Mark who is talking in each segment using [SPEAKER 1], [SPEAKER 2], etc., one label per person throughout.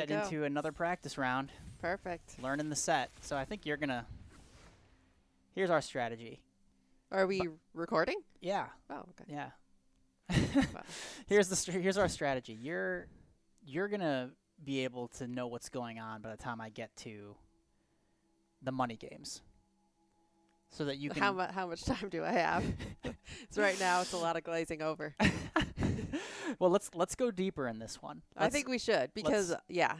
[SPEAKER 1] getting into another practice round.
[SPEAKER 2] Perfect.
[SPEAKER 1] Learning the set. So I think you're going to... Here's our strategy.
[SPEAKER 2] Are we recording?
[SPEAKER 1] Yeah.
[SPEAKER 2] Oh, okay.
[SPEAKER 1] Yeah.
[SPEAKER 2] Wow.
[SPEAKER 1] Here's our strategy. You're going to be able to know what's going on by the time I get to the money games. So that you can...
[SPEAKER 2] How much time do I have? So right now it's a lot of glazing over.
[SPEAKER 1] Well, let's go deeper in this one.
[SPEAKER 2] I think we should because, yeah.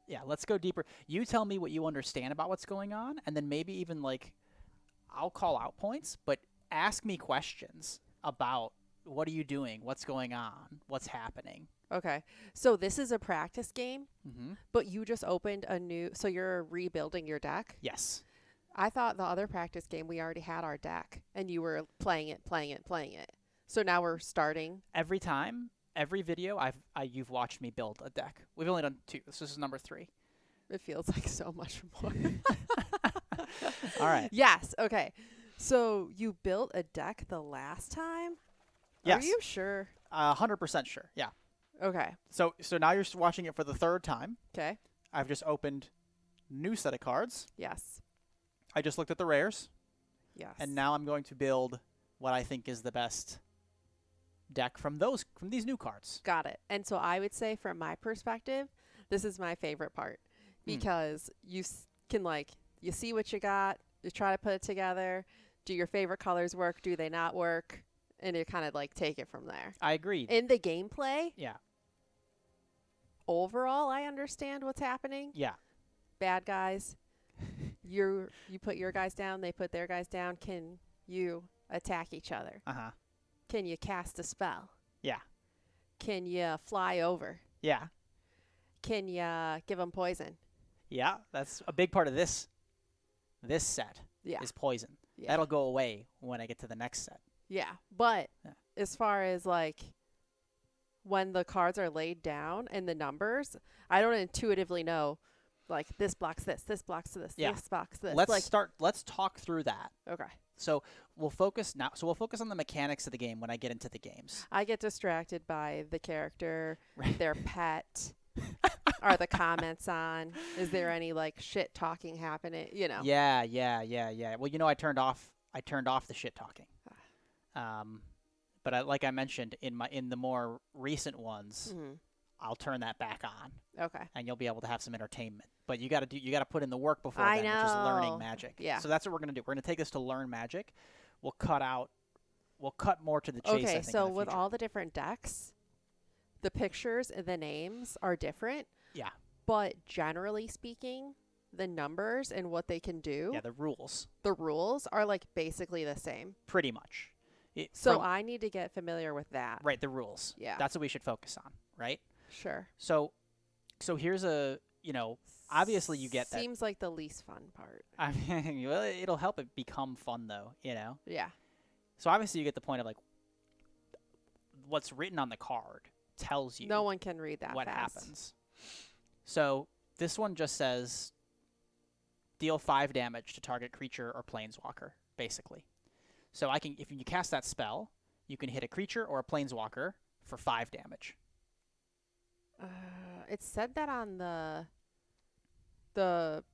[SPEAKER 1] Yeah, let's go deeper. You tell me what you understand about what's going on, and then maybe even, like, I'll call out points, but ask me questions about what are you doing, what's going on, what's happening.
[SPEAKER 2] Okay. So this is a practice game,
[SPEAKER 1] Mm-hmm.
[SPEAKER 2] but you just opened a new... So you're rebuilding your deck?
[SPEAKER 1] Yes.
[SPEAKER 2] I thought the other practice game, we already had our deck, and you were playing it. So now we're starting.
[SPEAKER 1] Every time, every video, you've watched me build a deck. We've only done 2. This is number 3.
[SPEAKER 2] It feels like so much more.
[SPEAKER 1] All right.
[SPEAKER 2] Yes. Okay. So you built a deck the last time?
[SPEAKER 1] Yes.
[SPEAKER 2] Are you sure?
[SPEAKER 1] 100% sure. Yeah.
[SPEAKER 2] Okay.
[SPEAKER 1] So now you're watching it for the 3rd time.
[SPEAKER 2] Okay.
[SPEAKER 1] I've just opened new set of cards.
[SPEAKER 2] Yes.
[SPEAKER 1] I just looked at the rares.
[SPEAKER 2] Yes.
[SPEAKER 1] And now I'm going to build what I think is the best deck from these new cards.
[SPEAKER 2] Got it. And so I would say from my perspective, this is my favorite part because you can you see what you got, you try to put it together. Do your favorite colors work? Do they not work? And you kind of take it from there.
[SPEAKER 1] I agree.
[SPEAKER 2] In the gameplay,
[SPEAKER 1] Yeah.
[SPEAKER 2] overall, I understand what's happening.
[SPEAKER 1] Yeah.
[SPEAKER 2] Bad guys. You put your guys down, they put their guys down. Can you attack each other?
[SPEAKER 1] Uh-huh.
[SPEAKER 2] Can you cast a spell?
[SPEAKER 1] Yeah.
[SPEAKER 2] Can you fly over?
[SPEAKER 1] Yeah.
[SPEAKER 2] Can you give them poison?
[SPEAKER 1] Yeah. That's a big part of this set is poison.
[SPEAKER 2] Yeah.
[SPEAKER 1] That'll go away when I get to the next set.
[SPEAKER 2] Yeah. But as far as when the cards are laid down and the numbers, I don't intuitively know this blocks this blocks this, this blocks this.
[SPEAKER 1] Let's talk through that.
[SPEAKER 2] Okay.
[SPEAKER 1] So we'll focus on the mechanics of the game when I get into the games.
[SPEAKER 2] I get distracted by the character, their pet. Are the comments on? Is there any shit talking happening?
[SPEAKER 1] Yeah. Well, I turned off the shit talking. But like I mentioned in the more recent ones, I'll turn that back on.
[SPEAKER 2] Okay.
[SPEAKER 1] And you'll be able to have some entertainment. But you got to put in the work before
[SPEAKER 2] I
[SPEAKER 1] then,
[SPEAKER 2] know.
[SPEAKER 1] which is learning Magic.
[SPEAKER 2] Yeah.
[SPEAKER 1] So that's what we're going to do. We're going to take this to learn Magic. We'll cut more to the chase.
[SPEAKER 2] Okay,
[SPEAKER 1] I think,
[SPEAKER 2] so
[SPEAKER 1] in the
[SPEAKER 2] with
[SPEAKER 1] future.
[SPEAKER 2] all the different decks, the pictures and the names are different.
[SPEAKER 1] Yeah.
[SPEAKER 2] But generally speaking, the numbers and what they can do.
[SPEAKER 1] Yeah, the rules
[SPEAKER 2] are basically the same.
[SPEAKER 1] pretty much.
[SPEAKER 2] So I need to get familiar with that.
[SPEAKER 1] Right, the rules.
[SPEAKER 2] Yeah.
[SPEAKER 1] That's what we should focus on, right?
[SPEAKER 2] Sure.
[SPEAKER 1] So here's obviously you get that.
[SPEAKER 2] Seems like the least fun part.
[SPEAKER 1] I mean, well, it'll help it become fun though,
[SPEAKER 2] Yeah.
[SPEAKER 1] So obviously you get the point of what's written on the card tells you
[SPEAKER 2] No one can read that
[SPEAKER 1] what
[SPEAKER 2] fast.
[SPEAKER 1] happens. So this one just says deal 5 damage to target creature or planeswalker, basically. So if you cast that spell, you can hit a creature or a planeswalker for 5 damage.
[SPEAKER 2] It said that on the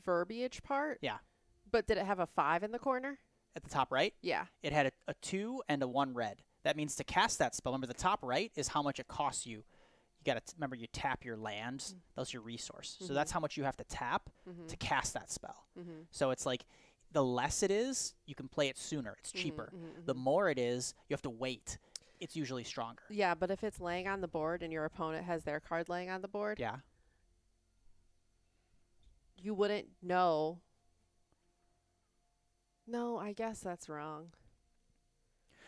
[SPEAKER 2] verbiage part.
[SPEAKER 1] Yeah.
[SPEAKER 2] But did it have a 5 in the corner?
[SPEAKER 1] At the top right,
[SPEAKER 2] Yeah.
[SPEAKER 1] it had a 2 and a 1 red. That means to cast that spell, remember the top right is how much it costs you. You got to remember you tap your land. That's your resource. So that's how much you have to tap to cast that spell. So it's the less it is, you can play it sooner. It's cheaper. The more it is, you have to wait. It's usually stronger.
[SPEAKER 2] Yeah, but if it's laying on the board and your opponent has their card laying on the board,
[SPEAKER 1] Yeah.
[SPEAKER 2] you wouldn't know. No, I guess that's wrong.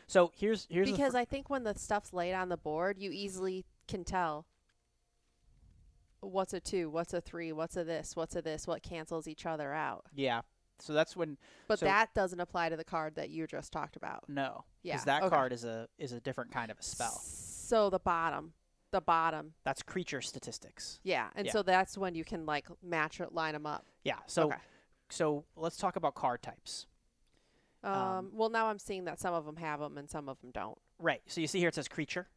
[SPEAKER 1] So here's
[SPEAKER 2] because I think when the stuff's laid on the board, you easily can tell what's a 2, what's a 3, what's a this, what cancels each other out.
[SPEAKER 1] Yeah. So that's when.
[SPEAKER 2] But that doesn't apply to the card that you just talked about.
[SPEAKER 1] No.
[SPEAKER 2] Yeah.
[SPEAKER 1] Because that card is a different kind of a spell.
[SPEAKER 2] So the bottom.
[SPEAKER 1] That's creature statistics.
[SPEAKER 2] Yeah. And so that's when you can match it, line them up.
[SPEAKER 1] Yeah. So let's talk about card types.
[SPEAKER 2] Well, now I'm seeing that some of them have them and some of them don't.
[SPEAKER 1] Right. So you see here it says creature.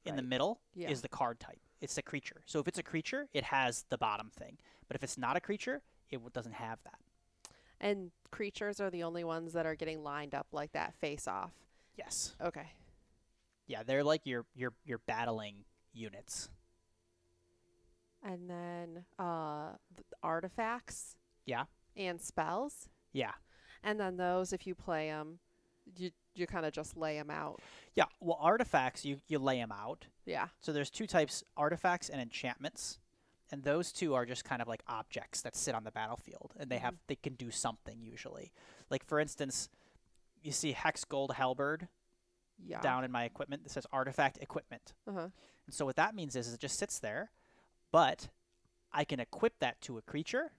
[SPEAKER 1] In the middle is the card type. It's a creature. So if it's a creature, it has the bottom thing. But if it's not a creature, it doesn't have that.
[SPEAKER 2] And creatures are the only ones that are getting lined up like that face off.
[SPEAKER 1] Yes.
[SPEAKER 2] Okay.
[SPEAKER 1] Yeah, they're like your battling units.
[SPEAKER 2] And then artifacts.
[SPEAKER 1] Yeah.
[SPEAKER 2] And spells.
[SPEAKER 1] Yeah.
[SPEAKER 2] And then those, if you play them, you kind of just lay them out.
[SPEAKER 1] Yeah. Well, artifacts, you lay them out.
[SPEAKER 2] Yeah.
[SPEAKER 1] So there's two types, artifacts and enchantments. And those two are just kind of like objects that sit on the battlefield. And they can do something usually. Like, for instance, you see Hex Gold Halberd down in my equipment. It says artifact equipment.
[SPEAKER 2] Uh-huh.
[SPEAKER 1] And so what that means is it just sits there. But I can equip that to a creature.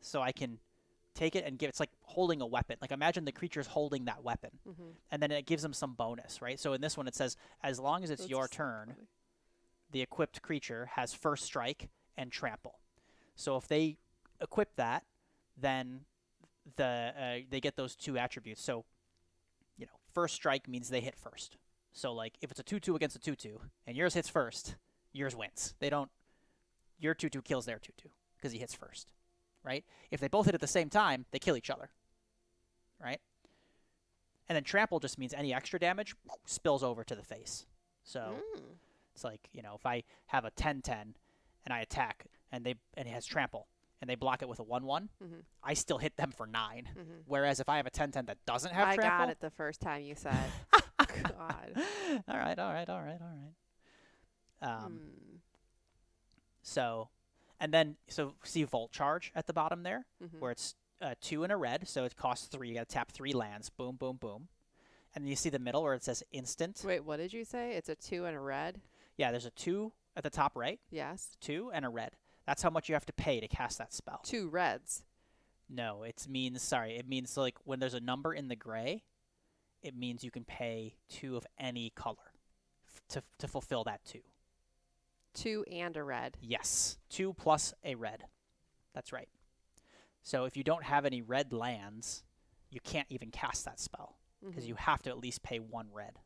[SPEAKER 1] So I can take it and give it's like holding a weapon. Like, imagine the creature's holding that weapon. And then it gives them some bonus, right? So in this one it says, as long as it's your turn, the equipped creature has first strike and trample. So if they equip that, then they get those two attributes. So, first strike means they hit first. So like if it's a 2/2 against a 2/2 and yours hits first, yours wins. Your 2/2 kills their 2/2 because he hits first. Right? If they both hit at the same time, they kill each other. Right? And then trample just means any extra damage spills over to the face. So it's like, if I have a 10/10 and I attack and it has trample and they block it with a 1/1, I still hit them for 9. Whereas if I have a 10/10 that doesn't have trample,
[SPEAKER 2] I got it the first time you said. God.
[SPEAKER 1] All right. So see Volt Charge at the bottom there, where it's 2 and a red, so it costs 3. You got to tap 3 lands. Boom, boom, boom. And then you see the middle where it says instant.
[SPEAKER 2] Wait, what did you say? It's a 2 and a red?
[SPEAKER 1] Yeah, there's a 2 at the top right.
[SPEAKER 2] Yes.
[SPEAKER 1] 2 and a red. That's how much you have to pay to cast that spell.
[SPEAKER 2] 2 reds.
[SPEAKER 1] No, it means like when there's a number in the gray, it means you can pay 2 of any color to fulfill that 2.
[SPEAKER 2] 2 and a red.
[SPEAKER 1] Yes. 2 plus a red. That's right. So if you don't have any red lands, you can't even cast that spell because you have to at least pay 1 red.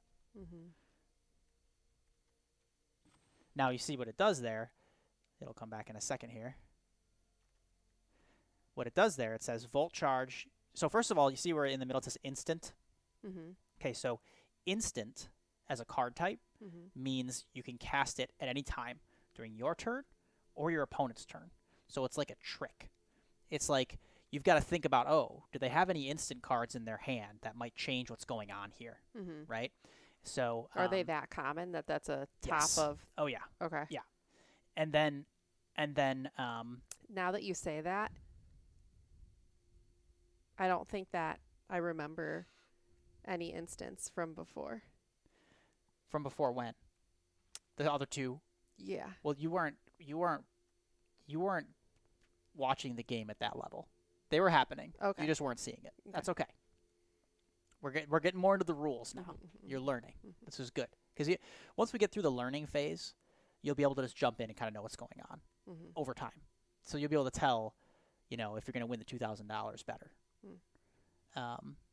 [SPEAKER 1] Now you see what it does there. It'll come back in a second here. What it does there, it says Volt Charge. So first of all, you see where in the middle it says instant? Okay, so instant as a card type means you can cast it at any time during your turn or your opponent's turn. So it's like a trick. It's like you've got to think about, do they have any instant cards in their hand that might change what's going on here, right? So
[SPEAKER 2] are they that common that that's a top of?
[SPEAKER 1] Oh yeah.
[SPEAKER 2] Okay.
[SPEAKER 1] Yeah. And then
[SPEAKER 2] now that you say that, I don't think that I remember any instance from before.
[SPEAKER 1] From before when? The other 2?
[SPEAKER 2] Yeah.
[SPEAKER 1] Well, you weren't watching the game at that level. They were happening.
[SPEAKER 2] Okay.
[SPEAKER 1] You just weren't seeing it. That's okay. We're getting more into the rules now. You're learning. This is good because once we get through the learning phase, you'll be able to just jump in and kind of know what's going on over time. So you'll be able to tell, if you're going to win the $2,000 better.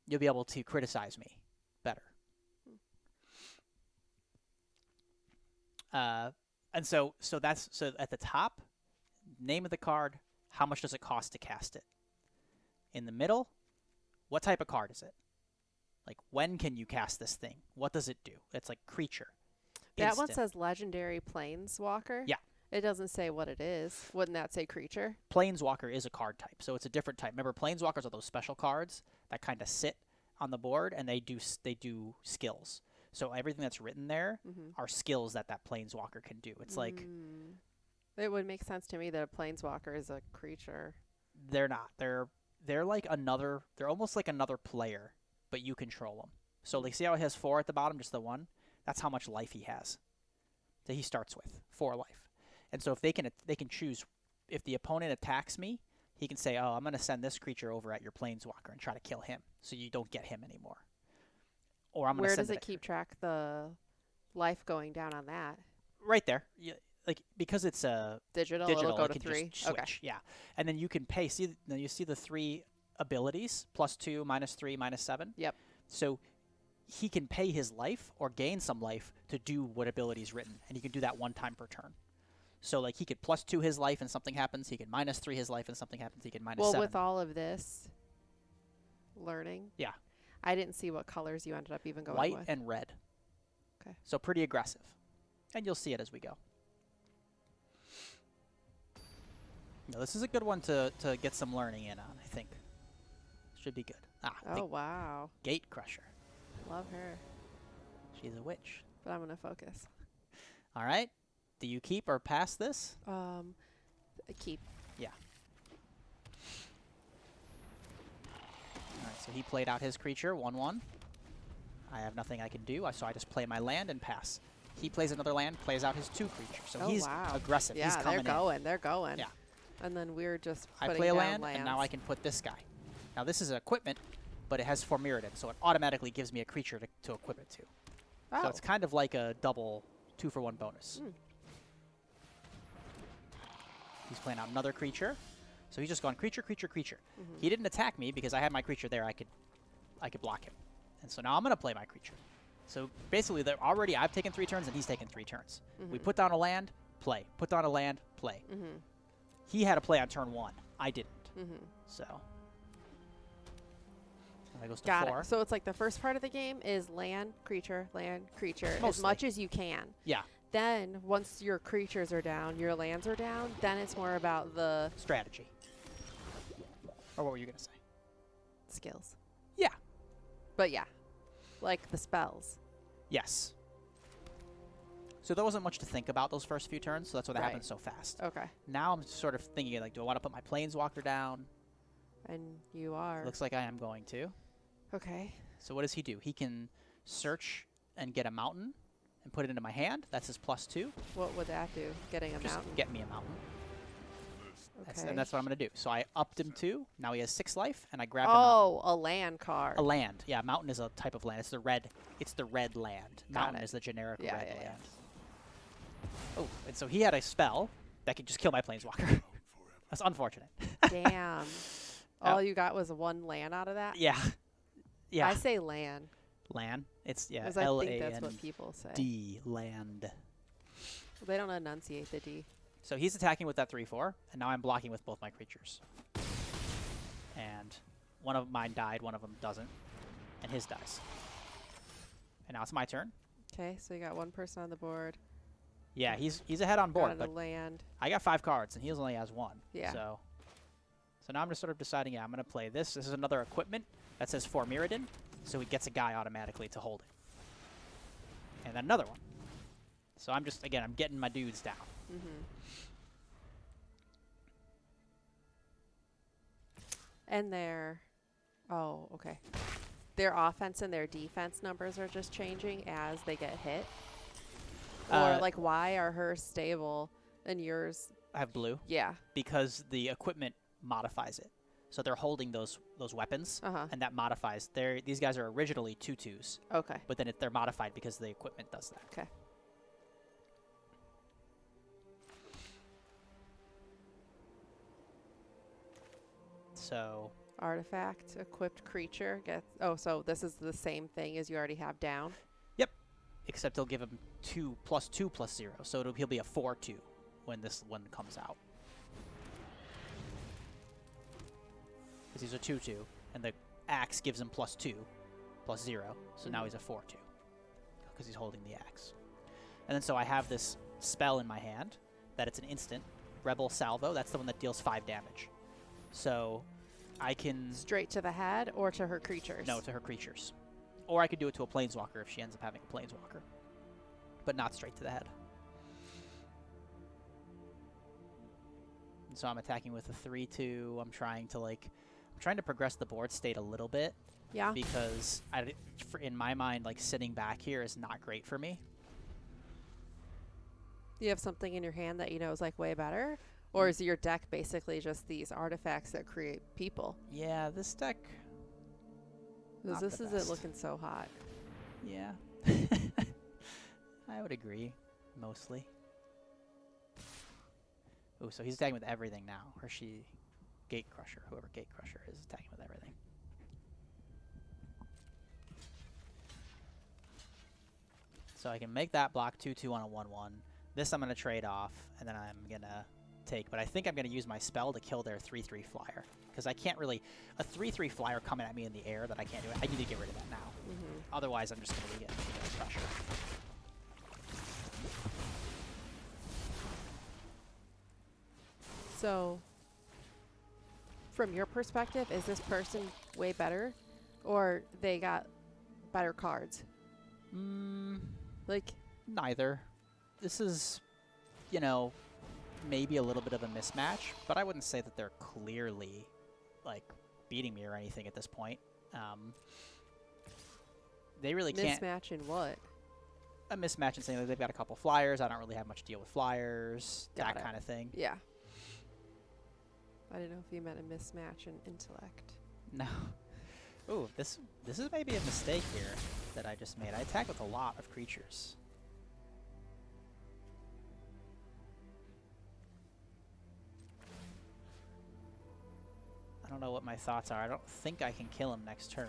[SPEAKER 1] You'll be able to criticize me better. And so at the top, name of the card, how much does it cost to cast it? In the middle, what type of card is it? Like, when can you cast this thing? What does it do? It's like creature.
[SPEAKER 2] That one says legendary planeswalker.
[SPEAKER 1] Yeah.
[SPEAKER 2] It doesn't say what it is. Wouldn't that say creature?
[SPEAKER 1] Planeswalker is a card type, so it's a different type. Remember, planeswalkers are those special cards that kind of sit on the board, and they do skills. So everything that's written there are skills that planeswalker can do. It's like...
[SPEAKER 2] It would make sense to me that a planeswalker is a creature.
[SPEAKER 1] They're not. They're like another... They're almost like another player, but you control them. So like, see how it has 4 at the bottom, just the 1? That's how much life he has. That he starts with, 4 life. And so if they can choose, if the opponent attacks me, he can say, I'm going to send this creature over at your planeswalker and try to kill him, so you don't get him anymore. Or I'm going to
[SPEAKER 2] Where does it keep track the life going down on that?
[SPEAKER 1] Right there. Because it's a
[SPEAKER 2] digital, it'll go to 3.
[SPEAKER 1] Just switch. Okay. Yeah. And then you can pay. You see the 3 abilities, +2, -3, -7?
[SPEAKER 2] Yep.
[SPEAKER 1] So he can pay his life or gain some life to do what ability is written, and he can do that 1 time per turn. So like he could +2 his life and something happens. He could -3 his life and something happens. He could -7.
[SPEAKER 2] Well, with all of this learning,
[SPEAKER 1] Yeah.
[SPEAKER 2] I didn't see what colors you ended up even going
[SPEAKER 1] White
[SPEAKER 2] with.
[SPEAKER 1] and red.
[SPEAKER 2] Okay.
[SPEAKER 1] So pretty aggressive. And you'll see it as we go. No, this is a good one to get some learning in on, I think. Should be good. Ah,
[SPEAKER 2] Oh, wow.
[SPEAKER 1] Gate Crusher.
[SPEAKER 2] Love her.
[SPEAKER 1] She's a witch.
[SPEAKER 2] But I'm going to focus.
[SPEAKER 1] All right. Do you keep or pass this?
[SPEAKER 2] Keep.
[SPEAKER 1] Yeah. All right, so he played out his creature, 1/1. I have nothing I can do, so I just play my land and pass. He plays another land, plays out his 2 creatures. So he's aggressive.
[SPEAKER 2] Yeah,
[SPEAKER 1] he's coming
[SPEAKER 2] they're going.
[SPEAKER 1] Yeah.
[SPEAKER 2] And then we're just
[SPEAKER 1] I
[SPEAKER 2] putting
[SPEAKER 1] play a
[SPEAKER 2] down
[SPEAKER 1] land,
[SPEAKER 2] lands.
[SPEAKER 1] and now I can put this guy. Now this is an equipment, but it has Phyrexia, so it automatically gives me a creature to equip it to.
[SPEAKER 2] Oh.
[SPEAKER 1] So it's kind of like a double 2-for-1 bonus. He's playing out another creature. So he's just gone creature, creature, creature. He didn't attack me because I had my creature there. I could block him. And so now I'm going to play my creature. So basically, I've taken 3 turns and he's taken 3 turns. We put down a land, play. Put down a land, play. He had a play on turn 1. I didn't. So that goes to 4.
[SPEAKER 2] Got it. So it's like the first part of the game is land, creature,
[SPEAKER 1] Mostly.
[SPEAKER 2] as much as you can.
[SPEAKER 1] Yeah.
[SPEAKER 2] Then once your creatures are down, your lands are down, then it's more about the
[SPEAKER 1] strategy. Or what were you going to say?
[SPEAKER 2] skills.
[SPEAKER 1] Yeah.
[SPEAKER 2] But yeah, like the spells.
[SPEAKER 1] Yes. So there wasn't much to think about those first few turns, so that's why that happened so fast.
[SPEAKER 2] Okay.
[SPEAKER 1] Now I'm sort of thinking, like, do I want to put my Planeswalker down?
[SPEAKER 2] And you are.
[SPEAKER 1] Looks like I am going to.
[SPEAKER 2] Okay.
[SPEAKER 1] So what does he do? He can search and get a mountain and put it into my hand. That's his +2.
[SPEAKER 2] What would that do? Getting a
[SPEAKER 1] Just
[SPEAKER 2] mountain?
[SPEAKER 1] get me a mountain.
[SPEAKER 2] Okay.
[SPEAKER 1] And that's what I'm going to do. So I upped him 2. Now he has 6 life, and I grabbed a
[SPEAKER 2] a land card.
[SPEAKER 1] A land. Yeah, mountain is a type of land. It's the red land. Mountain is the generic red land. Oh, and so he had a spell that could just kill my Planeswalker. That's unfortunate.
[SPEAKER 2] Damn. All you got was 1 land out of that?
[SPEAKER 1] Yeah. Yeah.
[SPEAKER 2] I say land.
[SPEAKER 1] Land. It's, yeah,
[SPEAKER 2] Because I think that's what people say.
[SPEAKER 1] D, land.
[SPEAKER 2] They don't enunciate the D.
[SPEAKER 1] So he's attacking with that 3/4, and now I'm blocking with both my creatures. And one of mine died, one of them doesn't, and his dies. And now it's my turn.
[SPEAKER 2] Okay, so you got 1 person on the board.
[SPEAKER 1] Yeah, he's ahead on board, but
[SPEAKER 2] land.
[SPEAKER 1] I got 5 cards, and he only has 1.
[SPEAKER 2] Yeah.
[SPEAKER 1] So now I'm just sort of deciding, yeah, I'm going to play this. This is another equipment that says Phyrexia, so he gets a guy automatically to hold it. And then another one. So I'm just, again, I'm getting my dudes down.
[SPEAKER 2] And their offense and their defense numbers are just changing as they get hit. Or like, why are hers stable and yours?
[SPEAKER 1] I have blue.
[SPEAKER 2] Yeah.
[SPEAKER 1] Because the equipment modifies it. So they're holding those weapons, and that modifies. These guys are originally 2/2s.
[SPEAKER 2] Okay.
[SPEAKER 1] But then they're modified because the equipment does that.
[SPEAKER 2] Okay.
[SPEAKER 1] So
[SPEAKER 2] artifact equipped creature gets. Oh, so this is the same thing as you already have down.
[SPEAKER 1] Yep. Except he'll give him 2 + 2 + 0, so he'll be a 4/2 when this one comes out. Because he's a 2/2, and the axe gives him +2 + 0, so now he's a 4/2 because he's holding the axe. And then so I have this spell in my hand that it's an instant, Rebel Salvo. That's the one that deals 5 damage. So I can...
[SPEAKER 2] Straight to the head or to her creatures?
[SPEAKER 1] No, to her creatures. Or I could do it to a Planeswalker if she ends up having a Planeswalker. But not straight to the head. And so I'm attacking with a 3/2. I'm trying to progress the board state a little bit.
[SPEAKER 2] Yeah.
[SPEAKER 1] Because in my mind, like, sitting back here is not great for me.
[SPEAKER 2] You have something in your hand that you know is like way better? Or is your deck basically just these artifacts that create people?
[SPEAKER 1] Yeah, this deck...
[SPEAKER 2] Because this isn't looking so hot.
[SPEAKER 1] Yeah. I would agree, mostly. Oh, so he's attacking with everything now. Or she... Gate Crusher. Whoever Gate Crusher is attacking with everything. So I can make that block 2/2 on a 1/1. This I'm going to trade off, and then I'm going to take. But I think I'm going to use my spell to kill their 3/3 flyer. Because I can't really... A 3/3 flyer coming at me in the air that I can't do it. I need to get rid of that now. Otherwise, I'm just going to get pressure.
[SPEAKER 2] So, from your perspective, is this person way better? Or they got better cards? Like...
[SPEAKER 1] Neither. This is, you know, maybe a little bit of a mismatch, but I wouldn't say that they're clearly, like, beating me or anything at this point. They really can't...
[SPEAKER 2] Mismatch in what?
[SPEAKER 1] A mismatch in saying that they've got a couple flyers. I don't really have much deal with flyers, that kind of thing.
[SPEAKER 2] Yeah. I didn't know if you meant a mismatch in intellect.
[SPEAKER 1] No. Ooh, this is maybe a mistake here that I just made. I attack with a lot of creatures. I don't know what my thoughts are. I don't think I can kill him next turn.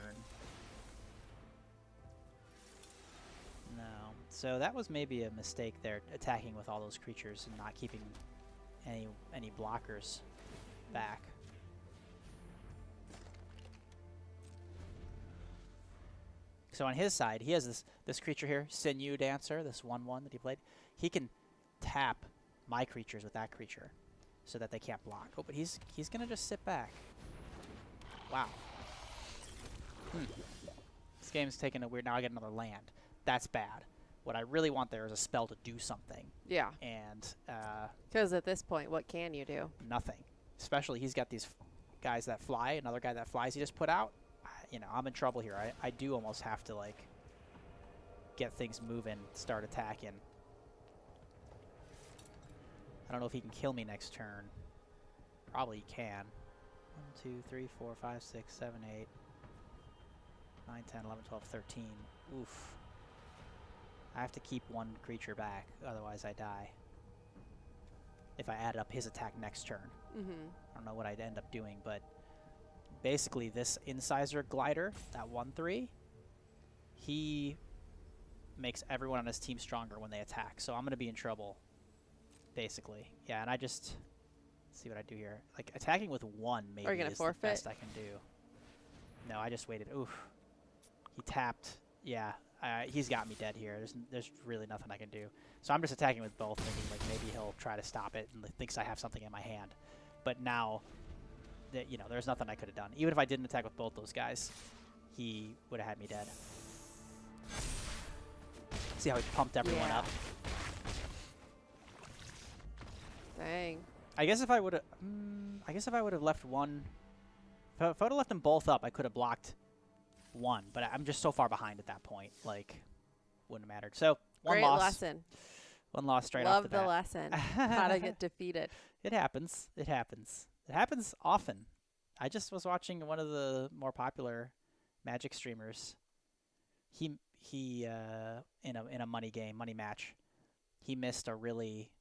[SPEAKER 1] No. So that was maybe a mistake there, attacking with all those creatures and not keeping any blockers back. So on his side, he has this creature here, Sinew Dancer, this 1/1 that he played. He can tap my creatures with that creature so that they can't block. Oh, but he's going to just sit back. Wow. This game's taking a weird... Now I get another land. That's bad. What I really want there is a spell to do something.
[SPEAKER 2] Yeah.
[SPEAKER 1] And...
[SPEAKER 2] Because at this point, what can you do?
[SPEAKER 1] Nothing. Especially he's got these guys that fly. Another guy that flies he just put out. You know, I'm in trouble here. I do almost have to, like, get things moving, start attacking. I don't know if he can kill me next turn. Probably he can. 1, 2, 3, 4, 5, 6, 7, 8, 9, 10, 11, 12, 13. Oof. I have to keep one creature back, otherwise I die. If I added up his attack next turn. I don't know what I'd end up doing, but basically this Incisor Glider, that 1/3, he makes everyone on his team stronger when they attack. So I'm going to be in trouble, basically. Yeah, and I just... see what I do here. Like, attacking with 1 maybe is the best I can do. No, I just waited. Oof. He tapped. Yeah, he's got me dead here. There's really nothing I can do. So I'm just attacking with both, thinking, like, maybe he'll try to stop it and thinks I have something in my hand. But now, you know, there's nothing I could have done. Even if I didn't attack with both those guys, he would have had me dead. See how he pumped everyone up?
[SPEAKER 2] Dang.
[SPEAKER 1] I guess if I would have, left one, if I would have left them both up, I could have blocked one. But I'm just so far behind at that point, like, wouldn't have mattered. So one
[SPEAKER 2] Great
[SPEAKER 1] loss.
[SPEAKER 2] lesson.
[SPEAKER 1] One loss straight off the bat.
[SPEAKER 2] Love the lesson. How to get defeated.
[SPEAKER 1] It happens. It happens. It happens often. I just was watching one of the more popular Magic streamers. He in a money match, he missed a really,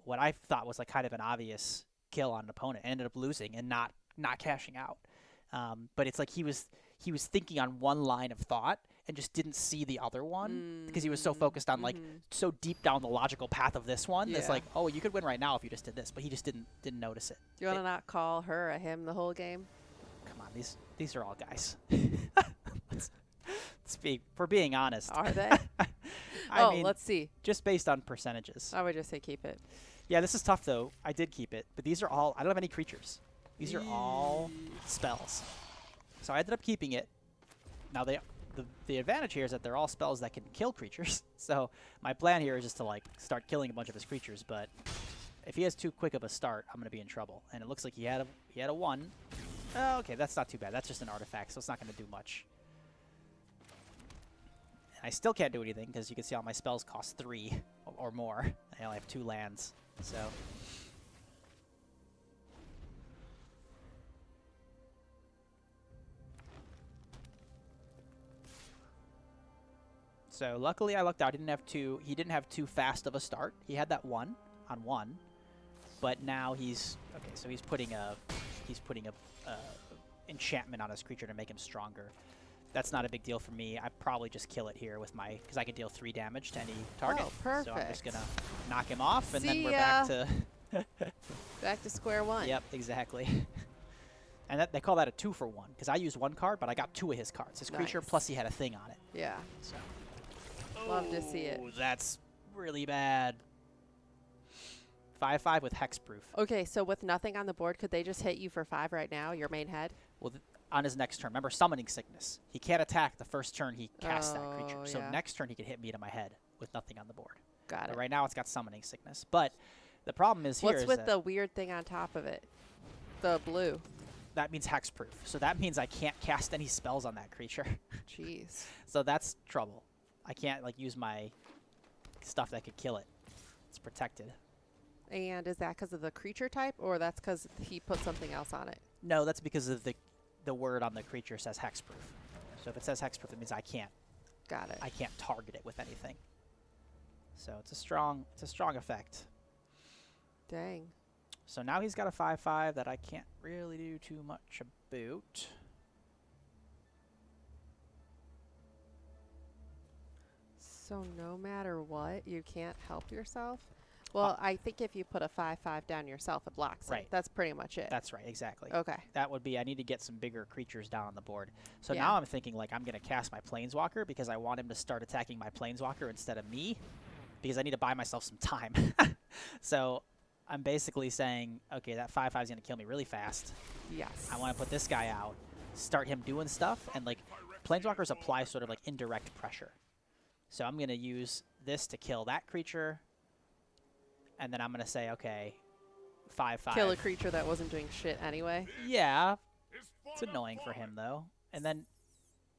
[SPEAKER 1] what I thought was like kind of an obvious kill on an opponent, and ended up losing and not cashing out. But it's like he was thinking on one line of thought and just didn't see the other one because he was so focused on like so deep down the logical path of this one. That's like, oh, you could win right now if you just did this, but he just didn't notice it.
[SPEAKER 2] Do you want to not call her a him the whole game?
[SPEAKER 1] Come on, these are all guys. let's be, for being honest.
[SPEAKER 2] Are they?
[SPEAKER 1] I mean,
[SPEAKER 2] let's see.
[SPEAKER 1] Just based on percentages.
[SPEAKER 2] I would just say keep it.
[SPEAKER 1] Yeah, this is tough though. I did keep it, but these are all, I don't have any creatures. These are all spells. So I ended up keeping it. Now the advantage here is that they're all spells that can kill creatures. So my plan here is just to like start killing a bunch of his creatures, but if he has too quick of a start, I'm going to be in trouble. And it looks like he had a 1. Oh, okay, that's not too bad. That's just an artifact, so it's not going to do much. And I still can't do anything because you can see all my spells cost 3 or more. I only have 2 lands. So luckily I lucked out. He didn't have too fast of a start. He had that 1 on 1, but now he's okay. So he's putting a enchantment on his creature to make him stronger. That's not a big deal for me. I probably just kill it here with my, because I can deal 3 damage to any target.
[SPEAKER 2] Oh, perfect.
[SPEAKER 1] So I'm just gonna knock him off, and then
[SPEAKER 2] See
[SPEAKER 1] we're
[SPEAKER 2] ya.
[SPEAKER 1] back to.
[SPEAKER 2] Back to square one.
[SPEAKER 1] Yep, exactly. And that, they call that a 2-for-1, because I used 1 card, but I got 2 of his cards. His creature,
[SPEAKER 2] Nice.
[SPEAKER 1] plus he had a thing on it.
[SPEAKER 2] Yeah.
[SPEAKER 1] So.
[SPEAKER 2] Love to see it.
[SPEAKER 1] Oh, that's really bad. 5/5 with hexproof.
[SPEAKER 2] Okay, so with nothing on the board, could they just hit you for 5 right now, your main head?
[SPEAKER 1] Well, on his next turn. Remember, Summoning Sickness. He can't attack the first turn he casts that creature. So
[SPEAKER 2] yeah.
[SPEAKER 1] next turn he can hit me to my head with nothing on the board.
[SPEAKER 2] Got
[SPEAKER 1] But
[SPEAKER 2] it.
[SPEAKER 1] right now it's got Summoning Sickness. But the problem is here
[SPEAKER 2] What's
[SPEAKER 1] is
[SPEAKER 2] with
[SPEAKER 1] that
[SPEAKER 2] the weird thing on top of it? The blue.
[SPEAKER 1] that means hexproof. So that means I can't cast any spells on that creature.
[SPEAKER 2] Jeez.
[SPEAKER 1] So that's trouble. I can't like use my stuff that could kill it. It's protected.
[SPEAKER 2] And is that because of the creature type, or that's because he put something else on it?
[SPEAKER 1] No, that's because of the word on the creature says hexproof. So if it says hexproof, it means I can't target it with anything. So it's a strong effect.
[SPEAKER 2] Dang.
[SPEAKER 1] So now he's got a 5/5 that I can't really do too much about.
[SPEAKER 2] So no matter what, you can't help yourself? Well, I think if you put a 5/5 down yourself, it blocks
[SPEAKER 1] Right.
[SPEAKER 2] it. That's pretty much it.
[SPEAKER 1] That's right, exactly.
[SPEAKER 2] Okay.
[SPEAKER 1] That would be, I need to get some bigger creatures down on the board. So
[SPEAKER 2] Yeah.
[SPEAKER 1] now I'm thinking like I'm going to cast my Planeswalker because I want him to start attacking my Planeswalker instead of me because I need to buy myself some time. So I'm basically saying, okay, that 5/5 is going to kill me really fast.
[SPEAKER 2] Yes.
[SPEAKER 1] I want to put this guy out, start him doing stuff, and like Planeswalkers apply sort of like indirect pressure. So I'm going to use this to kill that creature, and then I'm going to say, okay, 5/5.
[SPEAKER 2] Kill a creature that wasn't doing shit anyway.
[SPEAKER 1] Yeah, it's annoying for him though. And then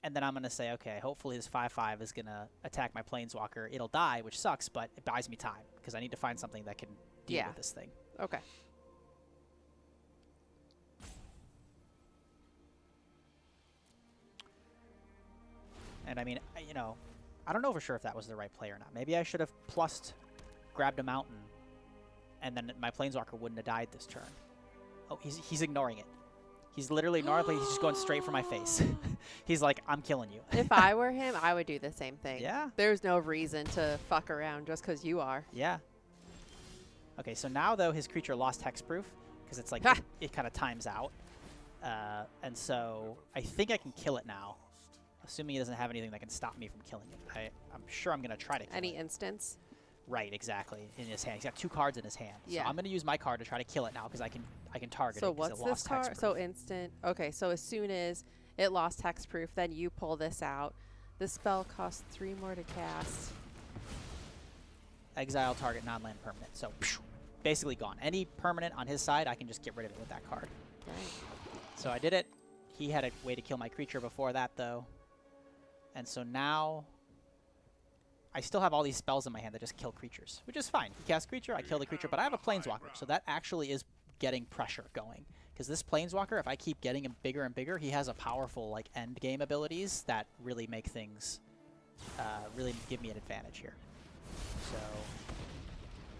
[SPEAKER 1] I'm going to say, okay, hopefully this 5/5 is going to attack my Planeswalker. It'll die, which sucks, but it buys me time because I need to find something that can deal with this thing.
[SPEAKER 2] Okay.
[SPEAKER 1] And I mean, you know, I don't know for sure if that was the right play or not. Maybe I should have plussed, grabbed a mountain, and then my Planeswalker wouldn't have died this turn. Oh, he's ignoring it. He's literally ignoring it. He's just going straight for my face. He's like, I'm killing you.
[SPEAKER 2] If I were him, I would do the same thing.
[SPEAKER 1] Yeah.
[SPEAKER 2] There's no reason to fuck around just because you are.
[SPEAKER 1] Yeah. Okay, so now, though, his creature lost hexproof because it's like it kind of times out. And so I think I can kill it now, assuming he doesn't have anything that can stop me from killing it. I'm sure I'm going to try to kill
[SPEAKER 2] Any
[SPEAKER 1] it.
[SPEAKER 2] instance?
[SPEAKER 1] Right, exactly. In his hand. He's got 2 cards in his hand.
[SPEAKER 2] Yeah.
[SPEAKER 1] So I'm going to use my card to try to kill it now because I can target
[SPEAKER 2] So
[SPEAKER 1] it because
[SPEAKER 2] what's
[SPEAKER 1] it
[SPEAKER 2] this
[SPEAKER 1] lost
[SPEAKER 2] card?
[SPEAKER 1] hexproof.
[SPEAKER 2] So instant. Okay, so as soon as it lost hexproof, then you pull this out. This spell costs 3 more to cast.
[SPEAKER 1] Exile target non-land permanent. So basically gone. Any permanent on his side, I can just get rid of it with that card.
[SPEAKER 2] Dang.
[SPEAKER 1] So I did it. He had a way to kill my creature before that, though. And so now I still have all these spells in my hand that just kill creatures, which is fine. He casts creature, I kill the creature, but I have a Planeswalker, so that actually is getting pressure going. Because this Planeswalker, if I keep getting him bigger and bigger, he has a powerful like end game abilities that really make things, really give me an advantage here. So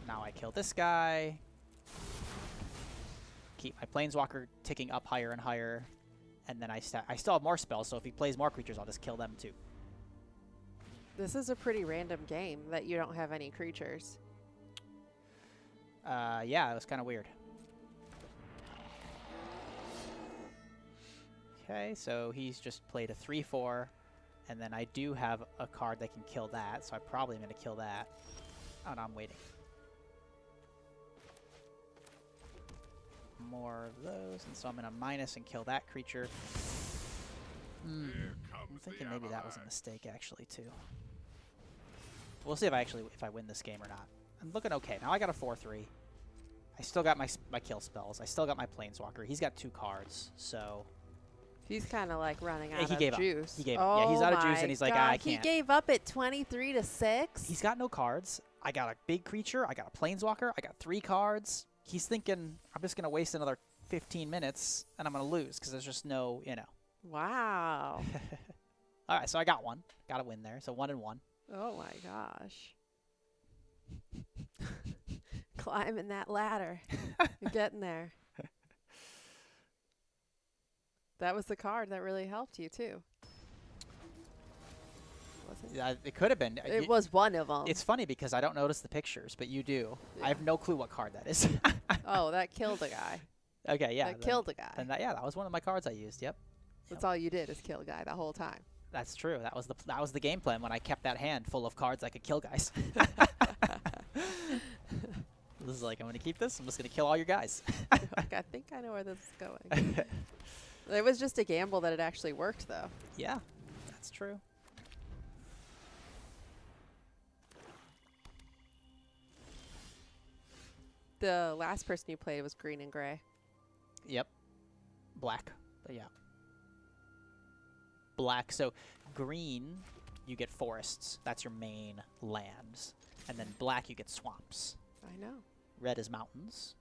[SPEAKER 1] now I kill this guy. Keep my Planeswalker ticking up higher and higher. And then I still have more spells, so if he plays more creatures, I'll just kill them too.
[SPEAKER 2] This is a pretty random game that you don't have any creatures.
[SPEAKER 1] Yeah, it was kind of weird. Okay, so he's just played a 3/4, and then I do have a card that can kill that, so I probably am going to kill that. Oh, no, I'm waiting. More of those, and so I'm going to minus and kill that creature. I'm thinking maybe that was a mistake, actually, too. We'll see if I win this game or not. I'm looking okay. Now I got a 4/3. I still got my kill spells. I still got my Planeswalker. He's got 2 cards, so
[SPEAKER 2] He's kind of like running out
[SPEAKER 1] he
[SPEAKER 2] of
[SPEAKER 1] gave up.
[SPEAKER 2] juice.
[SPEAKER 1] He gave up. Yeah, he's out of juice, and he's like, I can't.
[SPEAKER 2] He gave up at 23-6.
[SPEAKER 1] He's got no cards. I got a big creature. I got a Planeswalker. I got 3 cards. He's thinking, I'm just going to waste another 15 minutes, and I'm going to lose because there's just no, you know.
[SPEAKER 2] Wow.
[SPEAKER 1] All right, so I got one. Got a win there. So 1-1.
[SPEAKER 2] Oh, my gosh. Climbing that ladder. You're getting there. That was the card that really helped you, too.
[SPEAKER 1] It could have been.
[SPEAKER 2] It was one of them.
[SPEAKER 1] It's funny because I don't notice the pictures, but you do.
[SPEAKER 2] Yeah.
[SPEAKER 1] I have no clue what card that is.
[SPEAKER 2] Oh, that killed a guy.
[SPEAKER 1] Okay, yeah.
[SPEAKER 2] That killed a guy.
[SPEAKER 1] Then that was one of my cards I used. Yep.
[SPEAKER 2] That's all you did is kill a guy the whole time.
[SPEAKER 1] That's true. That was the game plan when I kept that hand full of cards I could kill guys. This is like, I'm going to keep this. I'm just going to kill all your guys.
[SPEAKER 2] Like, I think I know where this is going. It was just a gamble that it actually worked, though.
[SPEAKER 1] Yeah, that's true.
[SPEAKER 2] The last person you played was green and gray.
[SPEAKER 1] Yep. Black. But yeah. Black. So green, you get forests. That's your main lands. And then black, you get swamps.
[SPEAKER 2] I know.
[SPEAKER 1] Red is mountains.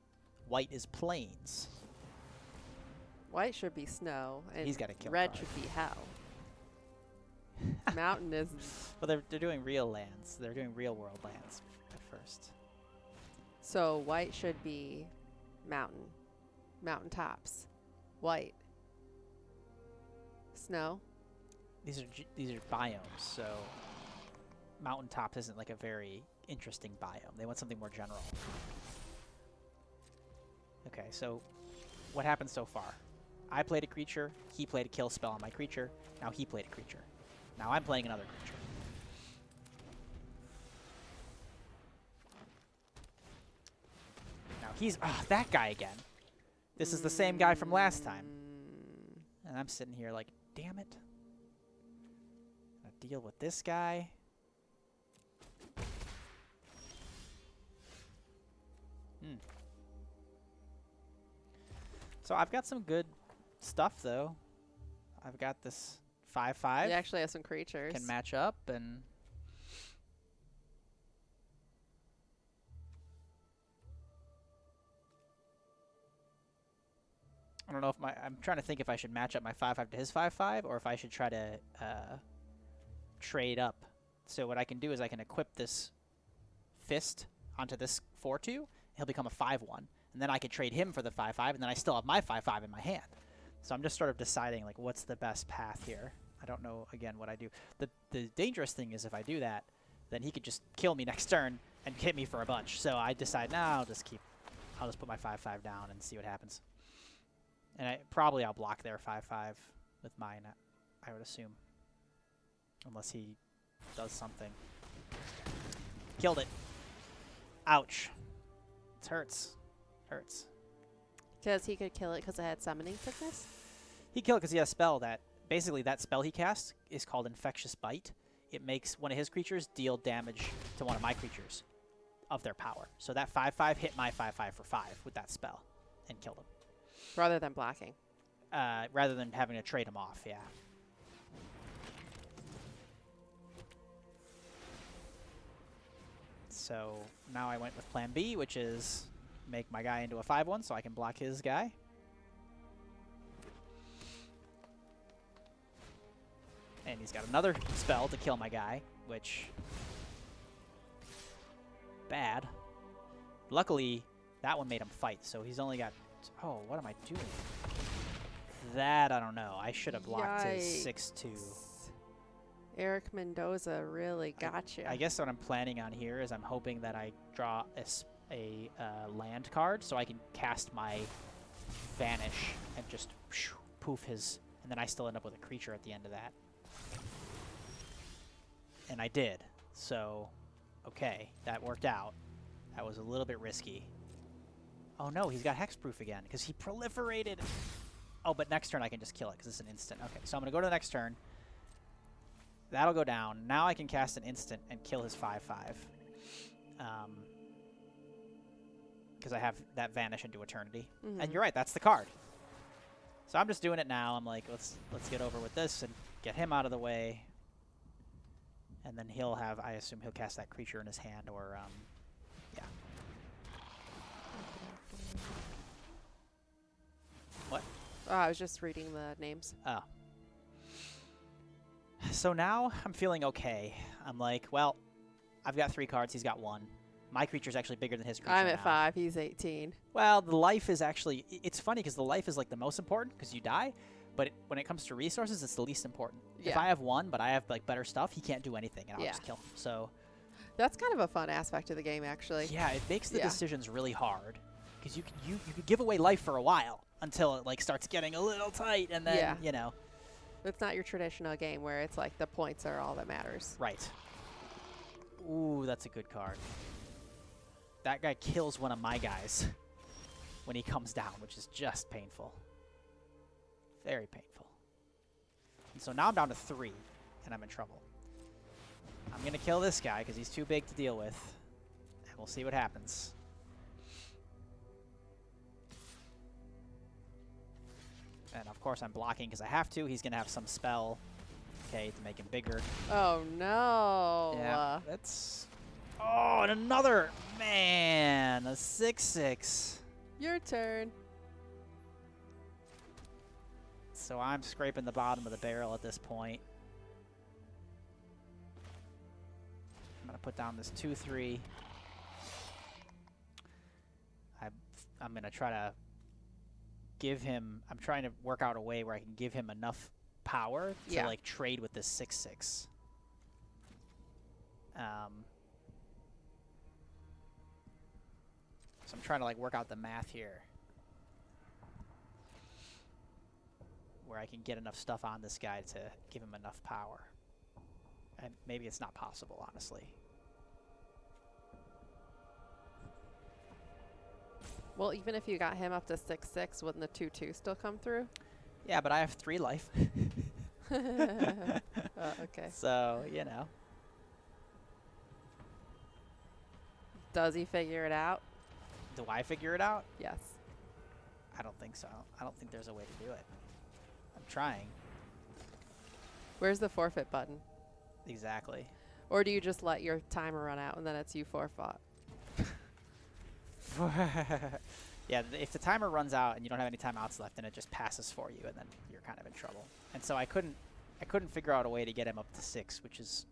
[SPEAKER 1] White is plains.
[SPEAKER 2] White should be snow, and
[SPEAKER 1] He's got a kill
[SPEAKER 2] red
[SPEAKER 1] card.
[SPEAKER 2] should be hell. Mountain is...
[SPEAKER 1] Well, they're doing real lands. They're doing real world lands at first.
[SPEAKER 2] So white should be mountain. Mountain tops. White. Snow.
[SPEAKER 1] These are biomes, so mountaintops isn't like a very interesting biome. They want something more general. Okay, so what happened so far? I played a creature, he played a kill spell on my creature, now he played a creature. Now I'm playing another creature. Now he's, that guy again. This is the same guy from last time. And I'm sitting here like, damn it. Gotta deal with this guy. So I've got some good stuff, though. I've got this 5/5.
[SPEAKER 2] You actually have some creatures.
[SPEAKER 1] Can match up, and I don't know if I'm trying to think if I should match up my 5/5 to his 5/5, or if I should try to trade up. So what I can do is I can equip this fist onto this 4/2. He'll become a 5/1. And then I could trade him for the 5/5, and then I still have my 5/5 in my hand. So I'm just sort of deciding, like, what's the best path here. I don't know, again, what I do. The dangerous thing is if I do that, then he could just kill me next turn and hit me for a bunch. So I decide, nah, I'll just put my 5/5 down and see what happens. And I'll block their 5/5 with mine, I would assume. Unless he does something. Killed it. Ouch. It hurts. Hurts.
[SPEAKER 2] Because he could kill it because it had summoning sickness?
[SPEAKER 1] He killed it because he has a spell that, basically that spell he casts is called Infectious Bite. It makes one of his creatures deal damage to one of my creatures of their power. So that 5/5 hit my 5/5 for 5 with that spell and killed him.
[SPEAKER 2] Rather than blocking.
[SPEAKER 1] Rather than having to trade him off, yeah. So now I went with plan B, which is make my guy into a 5/1 so I can block his guy. And he's got another spell to kill my guy, which... bad. Luckily, that one made him fight, so he's only got... oh, what am I doing? That, I don't know. I should have blocked his 6/2.
[SPEAKER 2] Eric Mendoza really got you.
[SPEAKER 1] I guess what I'm planning on here is I'm hoping that I draw a land card so I can cast my Vanish and just poof his... and then I still end up with a creature at the end of that. And I did. So, okay, that worked out. That was a little bit risky. Oh no, he's got hexproof again because he proliferated. Oh, but next turn I can just kill it because it's an instant. Okay, so I'm going to go to the next turn. That'll go down. Now I can cast an instant and kill his 5/5. Because I have that Vanish into Eternity. And you're right, that's the card. So I'm just doing it now. I'm like, let's get over with this and get him out of the way. And then he'll have, I assume he'll cast that creature in his hand or, yeah. What?
[SPEAKER 2] Oh, I was just reading the names.
[SPEAKER 1] Oh. So now I'm feeling okay. I'm like, well, I've got 3 cards. He's got 1. My creature's actually bigger than his creature
[SPEAKER 2] I'm at
[SPEAKER 1] now.
[SPEAKER 2] 5. He's 18.
[SPEAKER 1] Well, the life is actually... it's funny because the life is like the most important because you die. But when it comes to resources, it's the least important.
[SPEAKER 2] Yeah.
[SPEAKER 1] If I have one, but I have like better stuff, he can't do anything, and I'll
[SPEAKER 2] Yeah.
[SPEAKER 1] just kill him. So
[SPEAKER 2] That's kind of a fun aspect of the game, actually.
[SPEAKER 1] yeah, it makes the
[SPEAKER 2] Yeah.
[SPEAKER 1] decisions really hard because you could give away life for a while until it like starts getting a little tight, and then
[SPEAKER 2] Yeah.
[SPEAKER 1] you know.
[SPEAKER 2] It's not your traditional game where it's like the points are all that matters.
[SPEAKER 1] Right. Ooh, that's a good card. That guy kills one of my guys when he comes down, which is just painful. Very painful. And so now I'm down to 3, and I'm in trouble. I'm going to kill this guy because he's too big to deal with, and we'll see what happens. And of course I'm blocking because I have to. He's going to have some spell, okay, to make him bigger.
[SPEAKER 2] Oh, no.
[SPEAKER 1] Yeah, that's... Oh, and another! Man, a 6/6.
[SPEAKER 2] Your turn.
[SPEAKER 1] So I'm scraping the bottom of the barrel at this point. I'm going to put down this 2/3. I'm going to try to give him... I'm trying to work out a way where I can give him enough power to, like, trade with this 6/6. So I'm trying to, like, work out the math here, where I can get enough stuff on this guy to give him enough power. And maybe it's not possible, honestly.
[SPEAKER 2] Well, even if you got him up to 6/6, wouldn't the 2/2 still come through?
[SPEAKER 1] Yeah, but I have 3 life.
[SPEAKER 2] Okay.
[SPEAKER 1] So, you know.
[SPEAKER 2] Does he figure it out?
[SPEAKER 1] Do I figure it out?
[SPEAKER 2] Yes.
[SPEAKER 1] I don't think so. I don't think there's a way to do it. I'm trying.
[SPEAKER 2] Where's the forfeit button?
[SPEAKER 1] Exactly.
[SPEAKER 2] Or do you just let your timer run out and then it's you forfeit?
[SPEAKER 1] Yeah, if the timer runs out and you don't have any timeouts left, then it just passes for you, and then you're kind of in trouble. And so I couldn't figure out a way to get him up to 6, which is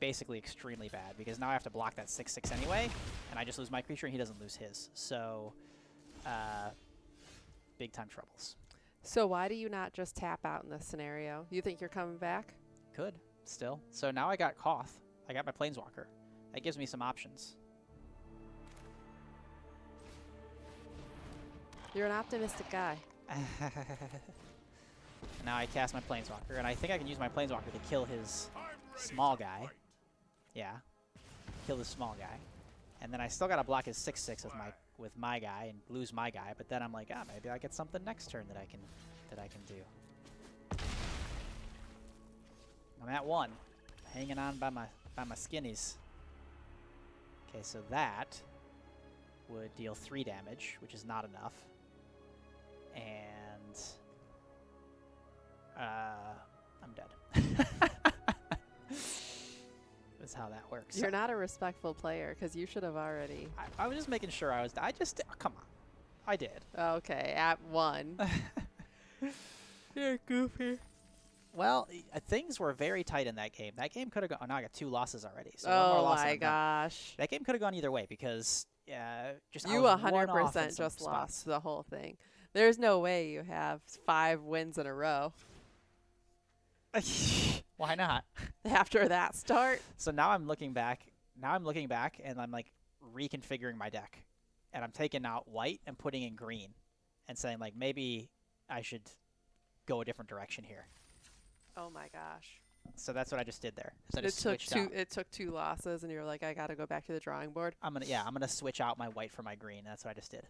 [SPEAKER 1] basically extremely bad, because now I have to block that 6/6 anyway, and I just lose my creature and he doesn't lose his. So, big time troubles.
[SPEAKER 2] So why do you not just tap out in this scenario? You think you're coming back?
[SPEAKER 1] Could, still. So now I got Koth. I got my Planeswalker. That gives me some options.
[SPEAKER 2] You're an optimistic guy.
[SPEAKER 1] Now I cast my Planeswalker, and I think I can use my Planeswalker to kill his small guy. Yeah, kill the small guy. And then I still got to block his 6/6 with my guy and lose my guy, but then I'm like, ah, maybe I get something next turn that I can do. I'm at 1, hanging on by my skinnies. Okay, so that would deal 3 damage, which is not enough. And I'm dead. That's how that works.
[SPEAKER 2] You're not a respectful player because you should have already.
[SPEAKER 1] I was just making sure come on. I did.
[SPEAKER 2] Okay, at 1.
[SPEAKER 1] You're goofy. Well, things were very tight in that game. That game could have gone... Oh, now I got 2 losses already. So one more
[SPEAKER 2] Oh
[SPEAKER 1] loss and
[SPEAKER 2] my
[SPEAKER 1] I'm done.
[SPEAKER 2] gosh.
[SPEAKER 1] That game could have gone either way because just
[SPEAKER 2] You
[SPEAKER 1] I was one off in
[SPEAKER 2] 100%
[SPEAKER 1] some
[SPEAKER 2] just
[SPEAKER 1] spots.
[SPEAKER 2] lost the whole thing. There's no way you have 5 wins in a row
[SPEAKER 1] Why not?
[SPEAKER 2] after that start.
[SPEAKER 1] So now I'm looking back. And I'm like reconfiguring my deck. And I'm taking out white and putting in green and saying like maybe I should go a different direction here.
[SPEAKER 2] Oh my gosh.
[SPEAKER 1] So that's what I just did there. So I
[SPEAKER 2] It
[SPEAKER 1] just
[SPEAKER 2] took
[SPEAKER 1] switched out.
[SPEAKER 2] it took 2 losses and you were like, I gotta go back to the drawing board.
[SPEAKER 1] I'm gonna switch out my white for my green. That's what I just did.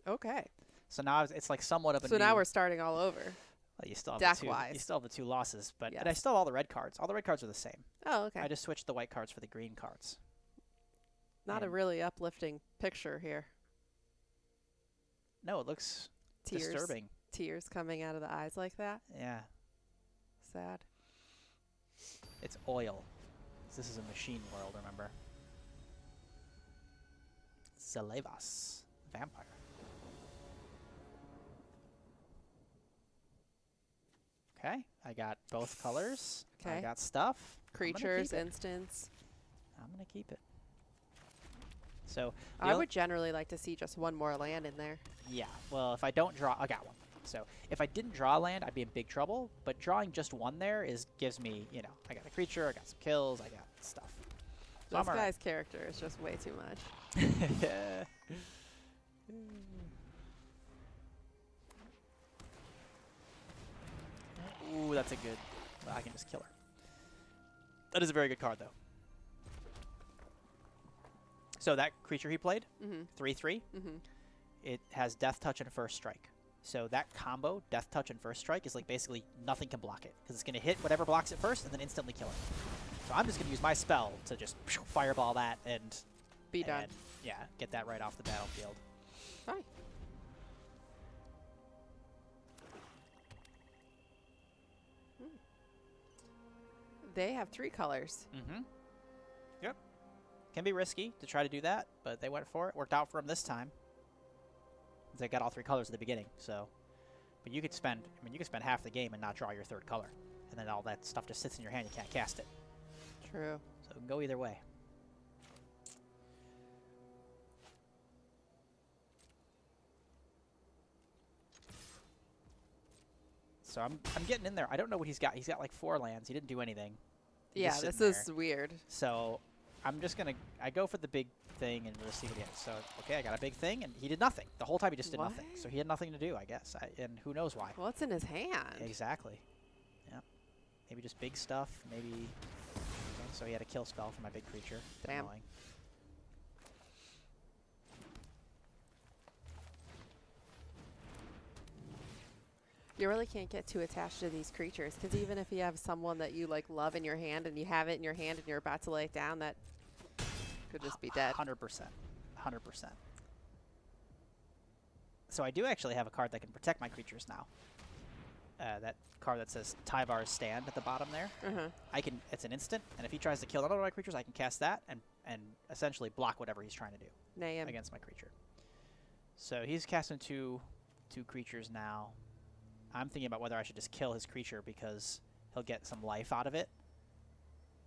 [SPEAKER 2] Okay.
[SPEAKER 1] So now it's like somewhat of a
[SPEAKER 2] So
[SPEAKER 1] new,
[SPEAKER 2] now we're starting all over.
[SPEAKER 1] well, you still have
[SPEAKER 2] deck-wise.
[SPEAKER 1] you still have the 2 losses, but
[SPEAKER 2] Yes.
[SPEAKER 1] and I still have all the red cards. All the red cards are the same.
[SPEAKER 2] Oh, okay.
[SPEAKER 1] I just switched the white cards for the green cards.
[SPEAKER 2] Not a
[SPEAKER 1] and-
[SPEAKER 2] really uplifting picture here.
[SPEAKER 1] No, it looks
[SPEAKER 2] Tears.
[SPEAKER 1] disturbing.
[SPEAKER 2] Tears coming out of the eyes like that.
[SPEAKER 1] Yeah,
[SPEAKER 2] Sad.
[SPEAKER 1] it's oil. This is a machine world, remember? Zelevas, vampire. Okay, I got both colors. I
[SPEAKER 2] Okay.
[SPEAKER 1] got stuff. I'm gonna
[SPEAKER 2] Creatures,
[SPEAKER 1] keep it.
[SPEAKER 2] instants.
[SPEAKER 1] I'm gonna keep it. So
[SPEAKER 2] I would generally like to see just one more land in there.
[SPEAKER 1] yeah. Well, if I don't draw, I got one. So if I didn't draw a land, I'd be in big trouble. But drawing just one there gives me, you know, I got a creature, I got some kills, I got stuff. So
[SPEAKER 2] This guy's character is just way too much.
[SPEAKER 1] Yeah. Ooh, that's a good. Well, I can just kill her. That is a very good card, though. So that creature he played, 3/3, it has Death Touch and First Strike. So that combo, Death Touch and First Strike, is like basically nothing can block it because it's going to hit whatever blocks it first and then instantly kill it. So I'm just going to use my spell to just fireball that and
[SPEAKER 2] be done.
[SPEAKER 1] Yeah, get that right off the battlefield.
[SPEAKER 2] Fine. They have 3 colors.
[SPEAKER 1] Yep. Can be risky to try to do that, but they went for it. Worked out for them this time. They got all 3 colors at the beginning, so. But you could spend, I mean, you could spend half the game and not draw your 3rd color, and then all that stuff just sits in your hand. You can't cast it.
[SPEAKER 2] True.
[SPEAKER 1] So it can go either way. So I'm getting in there. I don't know what he's got. He's got like 4 lands. He didn't do anything.
[SPEAKER 2] Yeah, this is weird.
[SPEAKER 1] So I'm just going to, I go for the big thing and just see what he has. So, okay, I got a big thing, and he did nothing. The whole time he just did nothing. So he had nothing to do, I guess. And who knows why.
[SPEAKER 2] What's in his hand?
[SPEAKER 1] Exactly. Yeah. Maybe just big stuff. Maybe. Okay, so he had a kill spell for my big creature.
[SPEAKER 2] Damn.
[SPEAKER 1] Annoying.
[SPEAKER 2] You really can't get too attached to these creatures because even if you have someone that you like love in your hand and you have it in your hand and you're about to lay it down, that could just be dead.
[SPEAKER 1] 100%. 100%. So I do actually have a card that can protect my creatures now. That card that says Tyvar's Stand at the bottom there. I can. It's an instant, and if he tries to kill another of my creatures, I can cast that and essentially block whatever he's trying to do against my creature. So he's casting two creatures now. I'm thinking about whether I should just kill his creature because he'll get some life out of it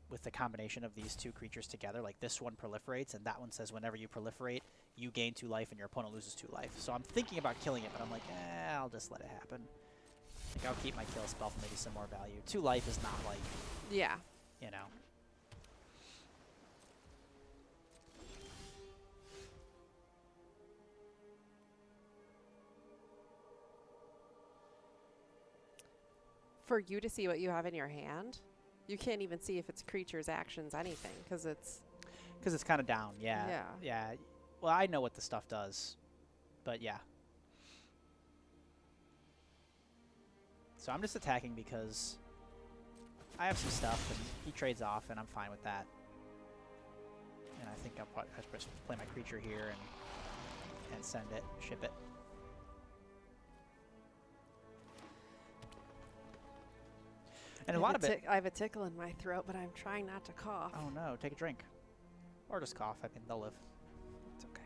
[SPEAKER 1] with the combination of these 2 creatures together. Like this one proliferates, and that one says whenever you proliferate, you gain 2 life and your opponent loses 2 life. So I'm thinking about killing it, but I'm like, I'll just let it happen. I think I'll keep my kill spell for maybe some more value. 2 life is not like,
[SPEAKER 2] yeah,
[SPEAKER 1] you know.
[SPEAKER 2] For you to see what you have in your hand, you can't even see if it's creatures, actions, anything, because it's
[SPEAKER 1] kind of down. Yeah.
[SPEAKER 2] Yeah.
[SPEAKER 1] Yeah. Well, I know what the stuff does, but yeah. So I'm just attacking because I have some stuff, and he trades off, and I'm fine with that. And I think I'm supposed to play my creature here and send it, ship it. And a lot of it.
[SPEAKER 2] I have a tickle in my throat, but I'm trying not to cough.
[SPEAKER 1] Oh no! Take a drink, or just cough. I mean, they'll live.
[SPEAKER 2] It's okay.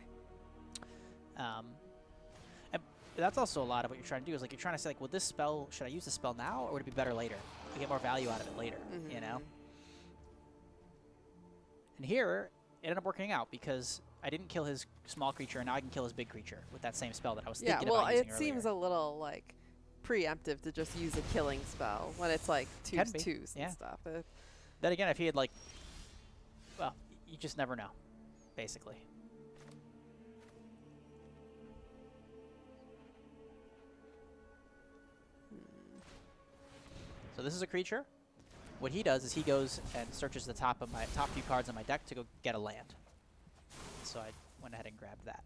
[SPEAKER 1] And that's also a lot of what you're trying to do. Is like you're trying to say, like, well, this spell, should I use this spell now, or would it be better later? You get more value out of it later, you know. And here, it ended up working out because I didn't kill his small creature, and now I can kill his big creature with that same spell that I was thinking about using earlier.
[SPEAKER 2] It seems a little like preemptive to just use a killing spell when it's like twos and stuff.
[SPEAKER 1] Then again, if he had like, well, you just never know, basically. So this is a creature. What he does is he goes and searches the top few cards on my deck to go get a land. So I went ahead and grabbed that.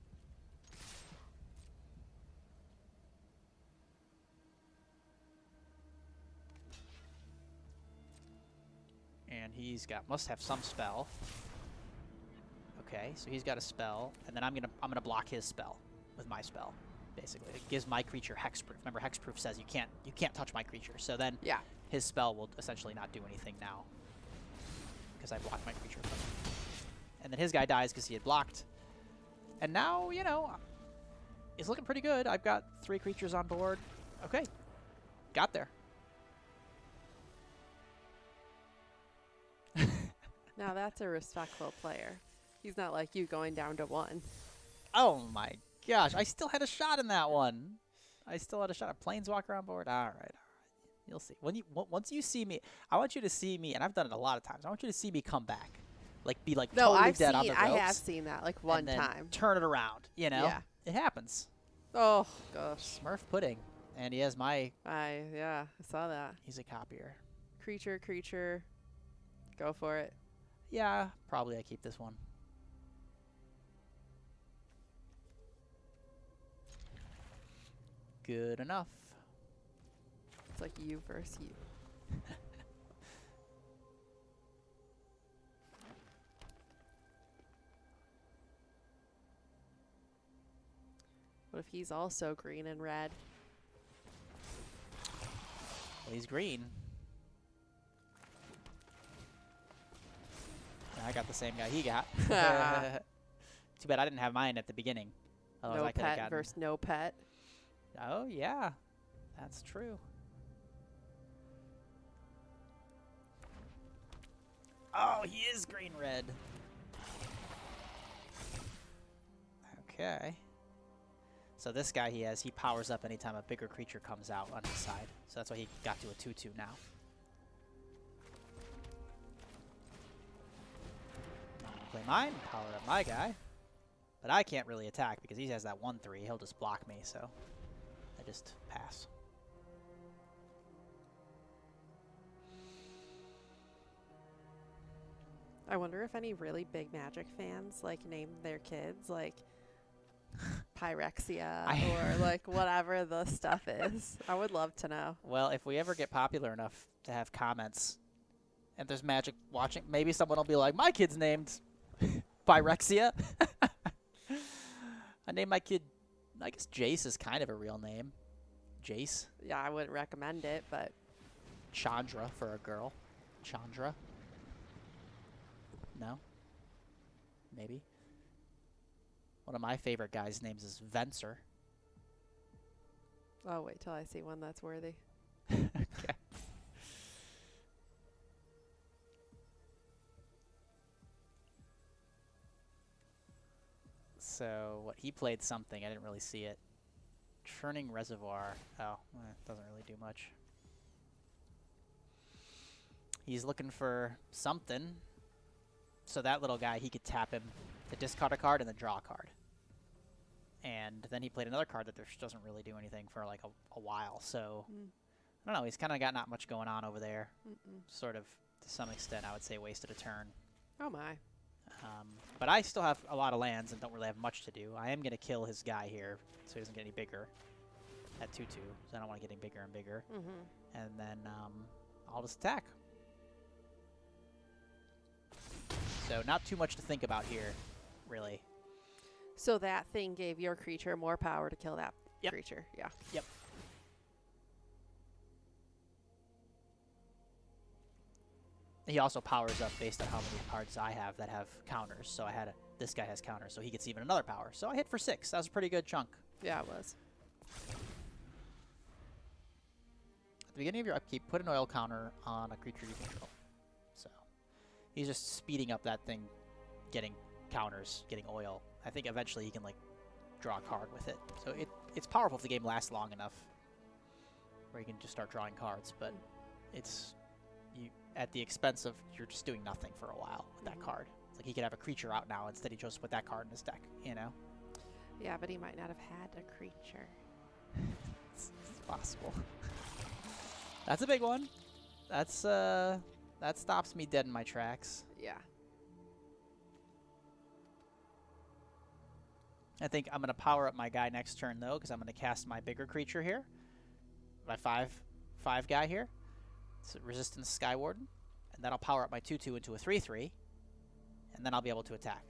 [SPEAKER 1] And he's must have some spell. Okay, so he's got a spell, and then I'm gonna block his spell with my spell. Basically, it gives my creature hexproof. Remember, hexproof says you can't touch my creature. So then his spell will essentially not do anything now because I blocked my creature. And then his guy dies because he had blocked. And now, you know, it's looking pretty good. I've got 3 creatures on board. Okay, got there.
[SPEAKER 2] Now that's a respectful player. He's not like you going down to 1.
[SPEAKER 1] Oh my gosh, I still had a shot in that one. I still had a shot at Planeswalker on board. All right. You'll see. Once you see me, I want you to see me, and I've done it a lot of times. I want you to see me come back, like be like
[SPEAKER 2] No,
[SPEAKER 1] totally
[SPEAKER 2] I've
[SPEAKER 1] dead on
[SPEAKER 2] seen.
[SPEAKER 1] the ropes.
[SPEAKER 2] I have seen that like one
[SPEAKER 1] and then
[SPEAKER 2] time.
[SPEAKER 1] Turn it around. You know.
[SPEAKER 2] Yeah.
[SPEAKER 1] It happens.
[SPEAKER 2] Oh gosh.
[SPEAKER 1] Smurf pudding, and he has my.
[SPEAKER 2] I saw that.
[SPEAKER 1] He's a copier.
[SPEAKER 2] Creature. Go for it.
[SPEAKER 1] Yeah, probably I keep this one. Good enough.
[SPEAKER 2] It's like you versus you. What if he's also green and red?
[SPEAKER 1] Well, he's green. I got the same guy he got. Too bad I didn't have mine at the beginning. Otherwise
[SPEAKER 2] No
[SPEAKER 1] I could have
[SPEAKER 2] pet
[SPEAKER 1] gotten.
[SPEAKER 2] versus no pet.
[SPEAKER 1] Oh yeah, that's true. Oh, he is green red. Okay. So this guy he powers up anytime a bigger creature comes out on his side. So that's why he got to a 2/2 now. I'm gonna play mine, power up my guy. But I can't really attack because he has that 1/3. He'll just block me, so I just pass.
[SPEAKER 2] I wonder if any really big Magic fans like name their kids like Phyrexia or like whatever the stuff is. I would love to know.
[SPEAKER 1] Well, if we ever get popular enough to have comments and there's Magic watching, maybe someone will be like, my kid's named Phyrexia. I named my kid, I guess Jace is kind of a real name. Jace.
[SPEAKER 2] Yeah, I wouldn't recommend it, but
[SPEAKER 1] Chandra for a girl. Chandra. No? Maybe. One of my favorite guys' names is Venser.
[SPEAKER 2] oh, wait till I see one that's worthy.
[SPEAKER 1] Okay. So, what he played something, I didn't really see it. Churning Reservoir. Oh, doesn't really do much. He's looking for something. So that little guy, he could tap him to discard a card and then draw a card. And then he played another card that just doesn't really do anything for like a while. So, I don't know, he's kind of got not much going on over there. Sort of, to some extent, I would say wasted a turn.
[SPEAKER 2] Oh my.
[SPEAKER 1] But I still have a lot of lands and don't really have much to do. I am going to kill his guy here so he doesn't get any bigger at 2/2. So I don't want to get any bigger and bigger. And then I'll just attack. So not too much to think about here, really.
[SPEAKER 2] So that thing gave your creature more power to kill that creature. Yeah.
[SPEAKER 1] Yep. He also powers up based on how many cards I have that have counters. So I had this guy has counters, so he gets even another power. So I hit for 6. That was a pretty good chunk.
[SPEAKER 2] Yeah, it was.
[SPEAKER 1] At the beginning of your upkeep, put an oil counter on a creature you control. So he's just speeding up that thing, getting counters, getting oil. I think eventually he can like draw a card with it. So it's powerful if the game lasts long enough, where you can just start drawing cards. But it's at the expense of you're just doing nothing for a while with that card. It's like he could have a creature out now, instead he chose to put that card in his deck, you know?
[SPEAKER 2] Yeah, but he might not have had a creature.
[SPEAKER 1] It's possible. That's a big one. That's that stops me dead in my tracks.
[SPEAKER 2] Yeah.
[SPEAKER 1] I think I'm going to power up my guy next turn, though, because I'm going to cast my bigger creature here. My 5 guy here. It's a Resistance Skywarden. And then I'll power up my 2/2 into a 3/3. And then I'll be able to attack.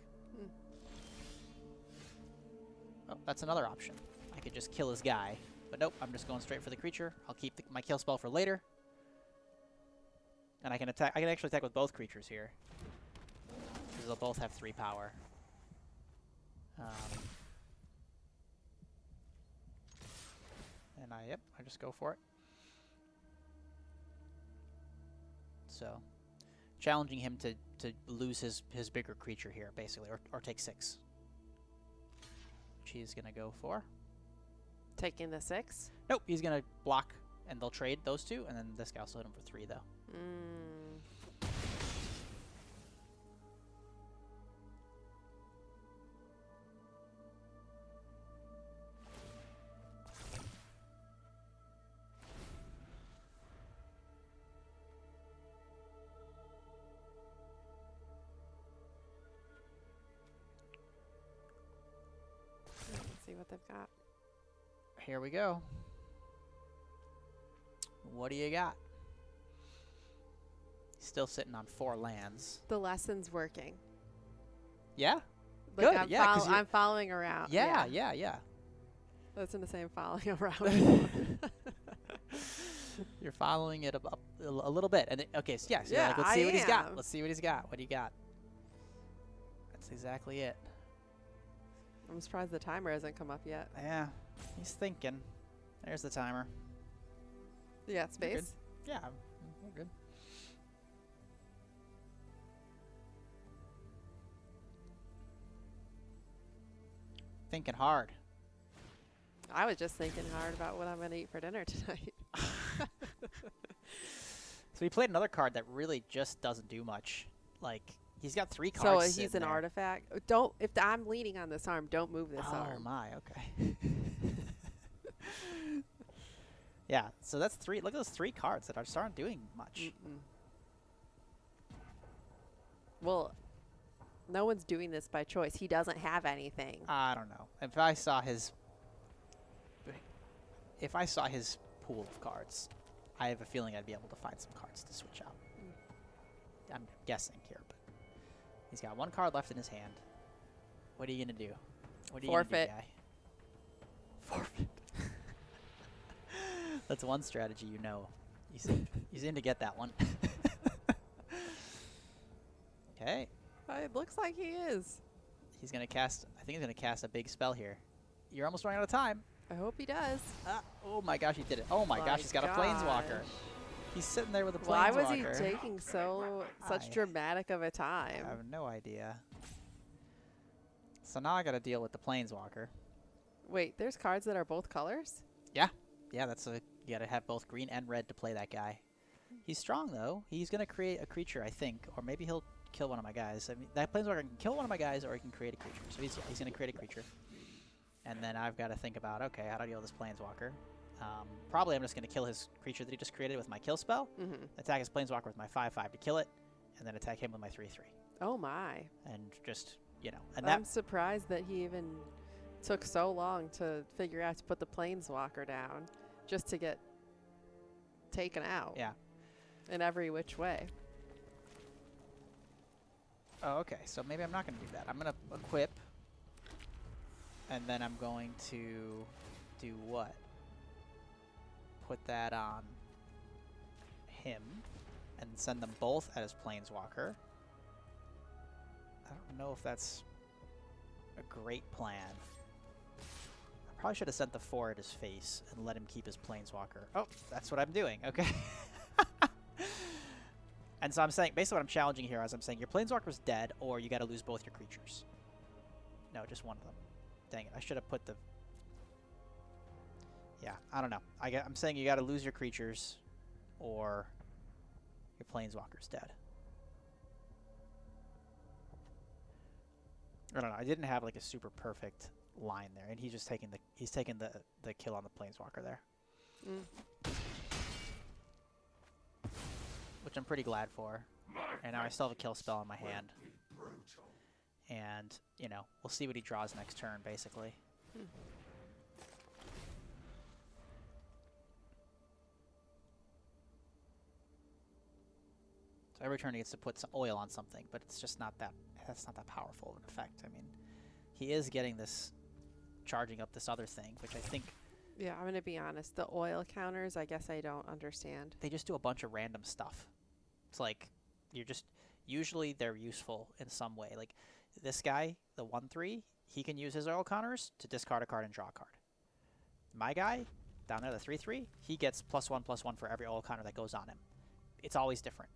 [SPEAKER 1] Oh, that's another option. I could just kill his guy. But nope, I'm just going straight for the creature. I'll keep my kill spell for later. And I can attack. I can actually attack with both creatures here, because they'll both have 3 power. And I just go for it. So, challenging him to lose his bigger creature here, basically, or take 6. Which he's going to go for.
[SPEAKER 2] Taking the 6?
[SPEAKER 1] Nope, he's going to block, and they'll trade those two, and then this guy will still hit him for 3, though.
[SPEAKER 2] Let's see what they've got.
[SPEAKER 1] Here we go. What do you got? He's still sitting on 4 lands.
[SPEAKER 2] The lesson's working.
[SPEAKER 1] Yeah?
[SPEAKER 2] Like
[SPEAKER 1] Good, yeah.
[SPEAKER 2] I'm following around.
[SPEAKER 1] Yeah.
[SPEAKER 2] Listen to say I'm following around.
[SPEAKER 1] You're following it up a little bit. And okay, so yeah, so
[SPEAKER 2] Yeah,
[SPEAKER 1] like, let's see what he's got.
[SPEAKER 2] am.
[SPEAKER 1] Let's see what he's got. What do you got? That's exactly it.
[SPEAKER 2] I'm surprised the timer hasn't come up yet.
[SPEAKER 1] Yeah, he's thinking. There's the timer.
[SPEAKER 2] You got space?
[SPEAKER 1] Yeah, we're good. Thinking hard.
[SPEAKER 2] I was just thinking hard about what I'm going to eat for dinner tonight.
[SPEAKER 1] So he played another card that really just doesn't do much. Like, he's got 3
[SPEAKER 2] So
[SPEAKER 1] cards.
[SPEAKER 2] he's
[SPEAKER 1] sitting
[SPEAKER 2] an
[SPEAKER 1] there.
[SPEAKER 2] artifact. Don't. If I'm leaning on this arm, don't move this
[SPEAKER 1] Oh
[SPEAKER 2] arm.
[SPEAKER 1] my, okay. Yeah, so that's 3. Look at those 3 cards that just aren't doing much.
[SPEAKER 2] Well, no one's doing this by choice. He doesn't have anything.
[SPEAKER 1] I don't know. If I saw his pool of cards, I have a feeling I'd be able to find some cards to switch out. I'm guessing here, but he's got 1 card left in his hand. What are you gonna do? What are you
[SPEAKER 2] Forfeit.
[SPEAKER 1] gonna do, guy? Forfeit. That's one strategy, you know. You seem to get that one. Okay.
[SPEAKER 2] It looks like he is.
[SPEAKER 1] He's gonna cast. I think he's gonna cast a big spell here. You're almost running out of time.
[SPEAKER 2] I hope he does.
[SPEAKER 1] Oh my gosh, he did it. Oh my gosh, he's got a planeswalker. He's sitting there with a planeswalker.
[SPEAKER 2] Why was he taking such dramatic of a time?
[SPEAKER 1] I have no idea. So now I gotta deal with the planeswalker.
[SPEAKER 2] Wait, there's cards that are both colors?
[SPEAKER 1] Yeah, that's you gotta have both green and red to play that guy. He's strong though. He's gonna create a creature, I think, or maybe he'll kill one of my guys. I mean, that planeswalker can kill one of my guys, or he can create a creature. So he's gonna create a creature. And then I've got to think about, okay, how do I deal with this planeswalker? Probably I'm just going to kill his creature that he just created with my kill spell, attack his planeswalker with my 5/5 to kill it, and then attack him with my 3/3.
[SPEAKER 2] Oh my.
[SPEAKER 1] And just, and
[SPEAKER 2] I'm surprised that he even took so long to figure out to put the planeswalker down just to get taken out.
[SPEAKER 1] Yeah.
[SPEAKER 2] In every which way.
[SPEAKER 1] Oh, okay. So maybe I'm not going to do that. I'm going to equip, and then I'm going to do what? Put that on him and send them both at his planeswalker. I don't know if that's a great plan. I probably should have sent the 4 at his face and let him keep his planeswalker. Oh, that's what I'm doing. Okay. And so I'm saying, basically what I'm challenging here is I'm saying your planeswalker's dead, or you got to lose both your creatures. No, just one of them. Dang it, I should have put the... Yeah, I don't know. I'm saying you got to lose your creatures, or your planeswalker's dead. I don't know. I didn't have like a super perfect line there, and he's just taking the kill on the planeswalker there. Which I'm pretty glad for. And now I still have a kill spell in my hand. And, we'll see what he draws next turn, basically. So every turn he gets to put some oil on something, but it's just not that's not that powerful of an effect. I mean, he is getting this, charging up this other thing, which I think...
[SPEAKER 2] Yeah, I'm going to be honest. The oil counters, I guess I don't understand.
[SPEAKER 1] They just do a bunch of random stuff. It's like, usually they're useful in some way. Like, this guy, the 1/3, he can use his oil counters to discard a card and draw a card. My guy, down there, the 3/3, he gets +1/+1 for every oil counter that goes on him. It's always different.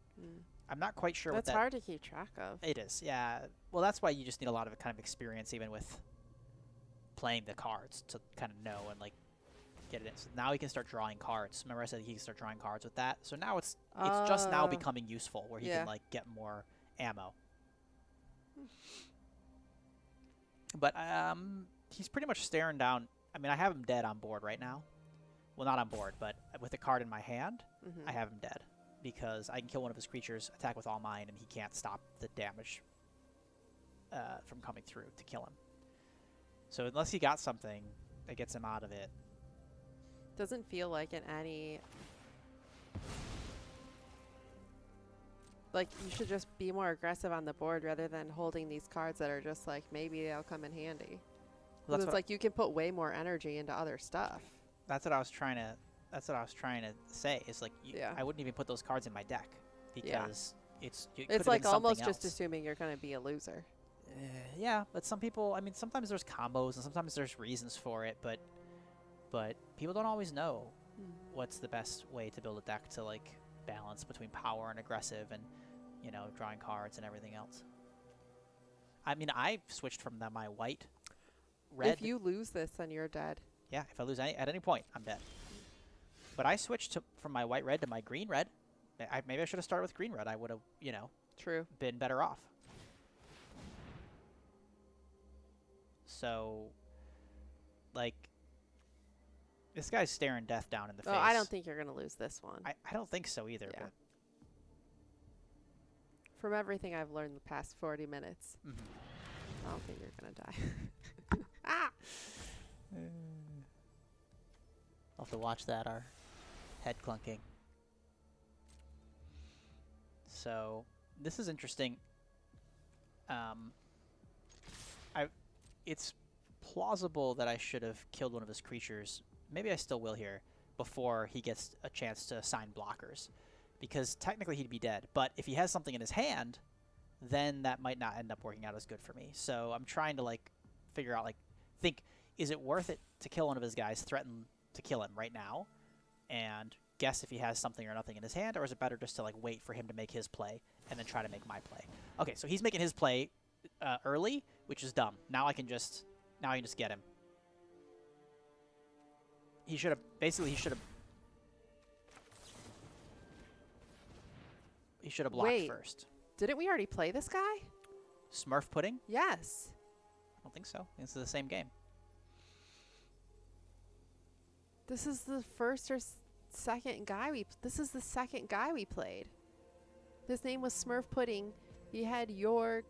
[SPEAKER 1] I'm not quite sure
[SPEAKER 2] That's
[SPEAKER 1] what that...
[SPEAKER 2] hard to keep track of.
[SPEAKER 1] It is, yeah. Well, that's why you just need a lot of kind of experience, even with playing the cards, to kind of know and, like, get it in. So now he can start drawing cards. Remember I said he can start drawing cards with that? So now it's just now becoming useful where he can like get more ammo. But he's pretty much staring down. I mean, I have him dead on board right now. Well, not on board, but with a card in my hand, I have him dead. Because I can kill one of his creatures, attack with all mine, and he can't stop the damage from coming through to kill him. So unless he got something that gets him out of it.
[SPEAKER 2] Doesn't feel like in any... Like, you should just be more aggressive on the board rather than holding these cards that are just like, maybe they'll come in handy. Well, it's like you can put way more energy into other stuff.
[SPEAKER 1] That's what I was trying to... That's what I was trying to say. Is like I wouldn't even put those cards in my deck because it's
[SPEAKER 2] like almost just assuming you're going to be a loser.
[SPEAKER 1] Yeah, but some people. I mean, sometimes there's combos and sometimes there's reasons for it, but people don't always know what's the best way to build a deck to like balance between power and aggressive and drawing cards and everything else. I mean, I switched from my white red.
[SPEAKER 2] If you lose this, then you're dead.
[SPEAKER 1] Yeah, if I lose at any point, I'm dead. But I switched from my white red to my green red. Maybe I should have started with green red. I would have,
[SPEAKER 2] True.
[SPEAKER 1] been better off. So, like, this guy's staring death down in the face.
[SPEAKER 2] I don't think you're going to lose this one.
[SPEAKER 1] I don't think so either.
[SPEAKER 2] Yeah.
[SPEAKER 1] But
[SPEAKER 2] from everything I've learned the past 40 minutes, I don't think you're going to die. Ah!
[SPEAKER 1] I'll have to watch that, our head clunking. So, this is interesting. It's plausible that I should have killed one of his creatures. Maybe I still will here before he gets a chance to assign blockers. Because technically he'd be dead. But if he has something in his hand, then that might not end up working out as good for me. So I'm trying to, like, figure out, like, think, is it worth it to kill one of his guys, threaten to kill him right now, and guess if he has something or nothing in his hand, or is it better just to, like, wait for him to make his play and then try to make my play? Okay, so he's making his play early, which is dumb. Now I can just get him. He should have blocked first.
[SPEAKER 2] Didn't we already play this guy?
[SPEAKER 1] Smurf pudding?
[SPEAKER 2] Yes.
[SPEAKER 1] I don't think so. This is the same game.
[SPEAKER 2] This is the first or second guy this is the second guy we played. His name was Smurf Pudding. He had your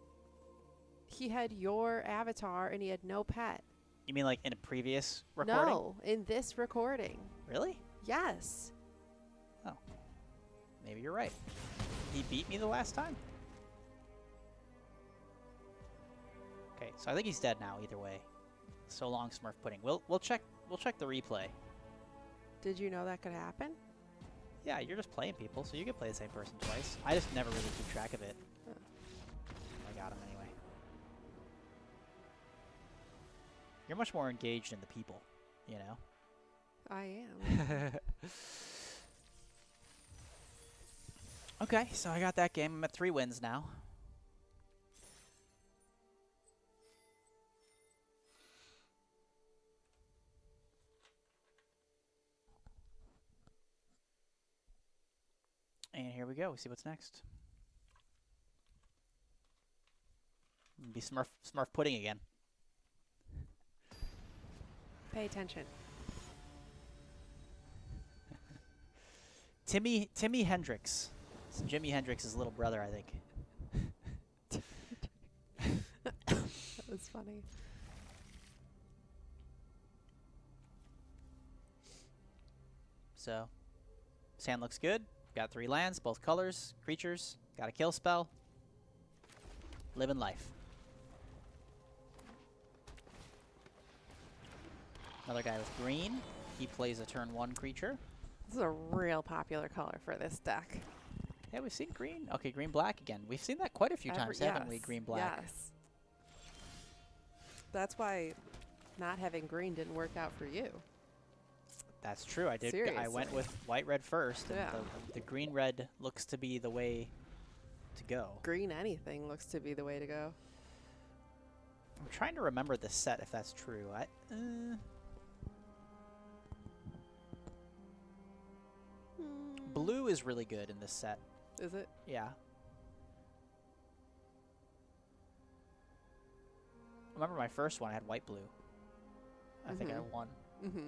[SPEAKER 2] avatar and he had no pet.
[SPEAKER 1] You mean like in a previous recording?
[SPEAKER 2] No, in this recording.
[SPEAKER 1] Really?
[SPEAKER 2] Yes.
[SPEAKER 1] Oh. Maybe you're right. He beat me the last time. Okay, so I think he's dead now either way. So long, Smurf Pudding. We'll check the replay.
[SPEAKER 2] Did you know that could happen?
[SPEAKER 1] Yeah, you're just playing people, so you can play the same person twice. I just never really keep track of it.
[SPEAKER 2] Huh.
[SPEAKER 1] I got him anyway. You're much more engaged in the people, you know?
[SPEAKER 2] I am.
[SPEAKER 1] Okay, so I got that game. I'm at 3 wins now. And here we go. We see what's next. It'll be Smurf Pudding again.
[SPEAKER 2] Pay attention.
[SPEAKER 1] Timmy Hendrix. It's Jimi Hendrix's little brother, I think.
[SPEAKER 2] That was funny.
[SPEAKER 1] So, sand looks good. Got 3 lands, both colors, creatures. Got a kill spell. Living life. Another guy with green. He plays a turn 1 creature.
[SPEAKER 2] This is a real popular color for this deck.
[SPEAKER 1] Yeah, we've seen green. Okay, green-black again. We've seen that quite a few times, haven't we? Green-black.
[SPEAKER 2] Yes. That's why not having green didn't work out for you.
[SPEAKER 1] That's true. I did.
[SPEAKER 2] Seriously.
[SPEAKER 1] I went with white-red first. And
[SPEAKER 2] Yeah.
[SPEAKER 1] the green-red looks to be the way to go.
[SPEAKER 2] Green anything looks to be the way to go.
[SPEAKER 1] I'm trying to remember the set if that's true. Blue is really good in this set.
[SPEAKER 2] Is it?
[SPEAKER 1] Yeah. Remember my first one, I had white-blue. I think I won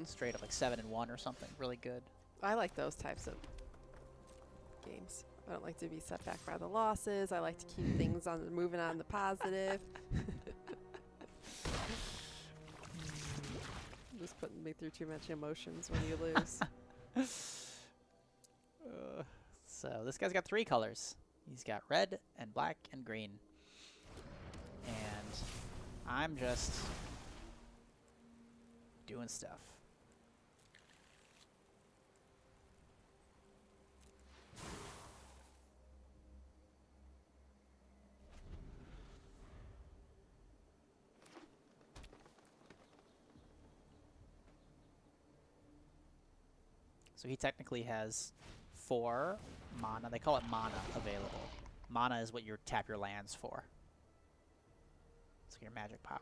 [SPEAKER 1] straight up like 7-1 or something. Really good.
[SPEAKER 2] I like those types of games. I don't like to be set back by the losses. I like to keep things on moving on the positive. Just putting me through too much emotions when you lose.
[SPEAKER 1] So this guy's got 3 colors. He's got red and black and green. And I'm just doing stuff. So he technically has 4 mana. They call it mana available. Mana is what you tap your lands for. It's your magic power.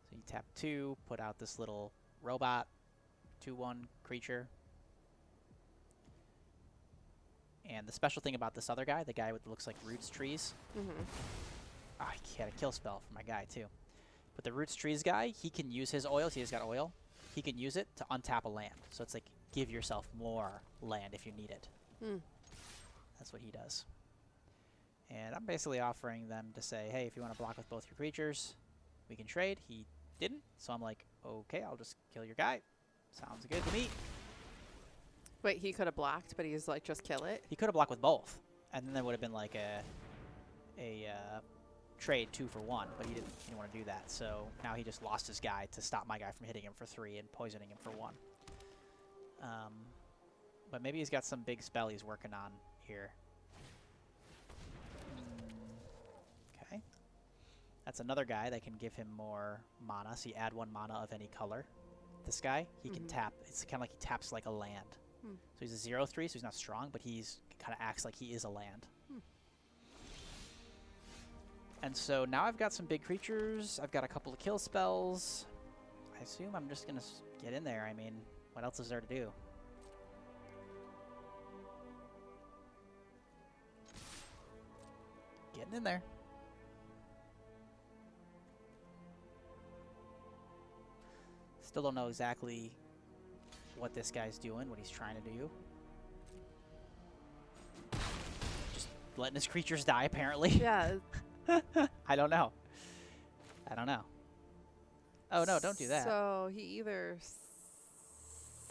[SPEAKER 1] So you tap 2, put out this little robot, 2/1 creature. And the special thing about this other guy, the guy with looks like roots trees. He had a kill spell for my guy too. But the roots trees guy, he can use his oil. See, he's got oil. He can use it to untap a land. So it's like give yourself more land if you need it. That's what he does. And I'm basically offering them to say, hey, if you want to block with both your creatures, we can trade. He didn't, so I'm like, okay, I'll just kill your guy. Sounds good to me.
[SPEAKER 2] Wait, he could have blocked, but he's like, just kill it?
[SPEAKER 1] He could have blocked with both, and then there would have been like a trade 2 for 1, but he didn't want to do that. So now he just lost his guy to stop my guy from hitting him for 3 and poisoning him for 1. But maybe he's got some big spell he's working on here. Okay. That's another guy that can give him more mana. So you add 1 mana of any color. This guy, he can tap. It's kind of like he taps like a land. So he's a 0/3, so he's not strong, but he's kind of acts like he is a land. And so now I've got some big creatures. I've got a couple of kill spells. I assume I'm just going to get in there. I mean, what else is there to do? Getting in there. Still don't know exactly what this guy's doing, what he's trying to do. Just letting his creatures die, apparently.
[SPEAKER 2] Yeah.
[SPEAKER 1] I don't know. I don't know. Oh, no, don't do that.
[SPEAKER 2] So he either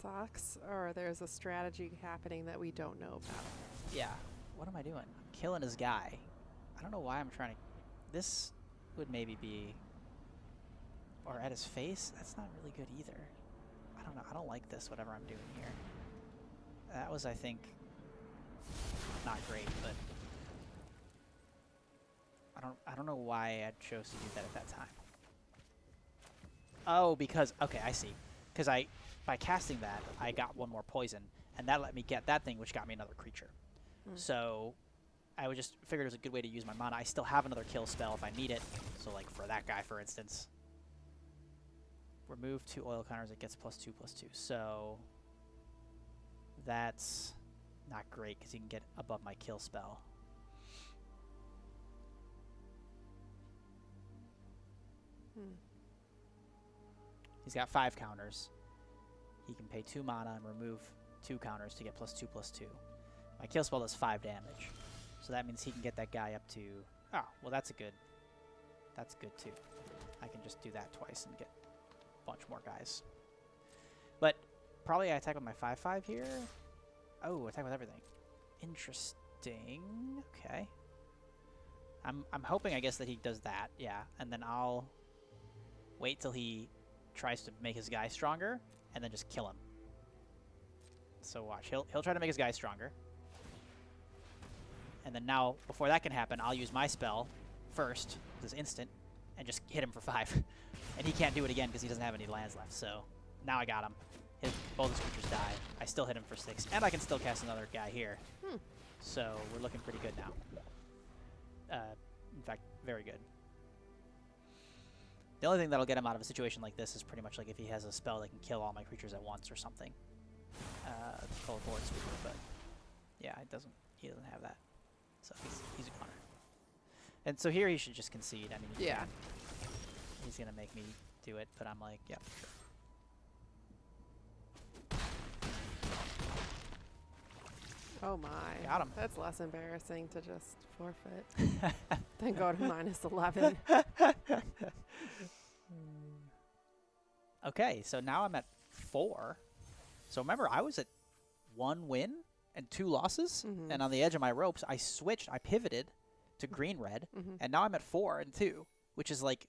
[SPEAKER 2] sucks or there's a strategy happening that we don't know about.
[SPEAKER 1] Yeah. What am I doing? I'm killing his guy. I don't know why I'm trying to... This would maybe be... Or at his face? That's not really good either. I don't know. I don't like this, whatever I'm doing here. That was, I think, not great, but... I don't know why I chose to do that at that time. Oh, because... Okay, I see. Because by casting that, I got 1 more poison, and that let me get that thing, which got me another creature. So... I would just figured it was a good way to use my mana. I still have another kill spell if I need it. So like for that guy, for instance. Remove 2 oil counters, it gets +2/+2. So that's not great because he can get above my kill spell. He's got 5 counters. He can pay 2 mana and remove 2 counters to get +2/+2. My kill spell does 5 damage. So that means he can get that guy up to... Oh, well, that's good too. I can just do that twice and get a bunch more guys. But probably I attack with my 5/5 here. Oh, attack with everything. Interesting. Okay. I'm hoping, I guess, that he does that. Yeah. And then I'll wait till he tries to make his guy stronger and then just kill him. So watch. He'll try to make his guy stronger. And then now, before that can happen, I'll use my spell first, this instant, and just hit him for 5. And he can't do it again because he doesn't have any lands left. So now I got him. Both his creatures die. I still hit him for 6. And I can still cast another guy here. So we're looking pretty good now. In fact, very good. The only thing that'll get him out of a situation like this is pretty much like if he has a spell that can kill all my creatures at once or something. It's called board sweeper, but... Yeah, it doesn't. He doesn't have that. So he's a goner. And so here he should just concede. I mean,
[SPEAKER 2] Yeah.
[SPEAKER 1] he's gonna make me do it, but I'm like, yeah, sure.
[SPEAKER 2] Oh my.
[SPEAKER 1] Got him.
[SPEAKER 2] That's less embarrassing to just forfeit than go to -11.
[SPEAKER 1] Okay, so now I'm at 4. So remember, I was at 1 win and 2 losses, and on the edge of my ropes, I switched. I pivoted to green-red, and now I'm at 4 and 2, which is like,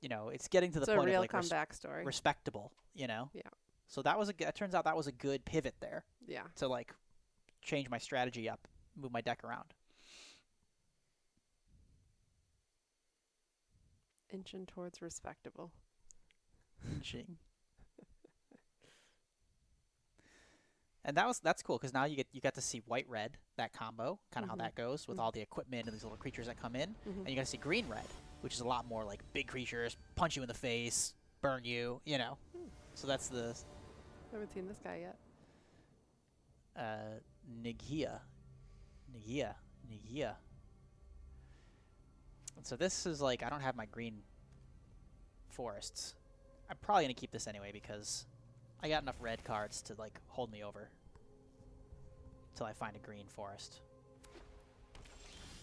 [SPEAKER 1] you know, it's getting to the point
[SPEAKER 2] a real
[SPEAKER 1] of like
[SPEAKER 2] comeback story.
[SPEAKER 1] respectable, you know.
[SPEAKER 2] Yeah.
[SPEAKER 1] So that was it turns out that was a good pivot there.
[SPEAKER 2] Yeah.
[SPEAKER 1] To like change my strategy up, move my deck around.
[SPEAKER 2] Inching towards respectable.
[SPEAKER 1] Inching. And that's cool because now you got to see white red, that combo, kind of how that goes with all the equipment and these little creatures that come in, and you got to see green red, which is a lot more like big creatures, punch you in the face, burn you, you know. So that's the
[SPEAKER 2] I haven't seen this guy yet.
[SPEAKER 1] Nigia. And so this is like, I don't have my green forests. I'm probably going to keep this anyway because I got enough red cards to like hold me over until I find a green forest.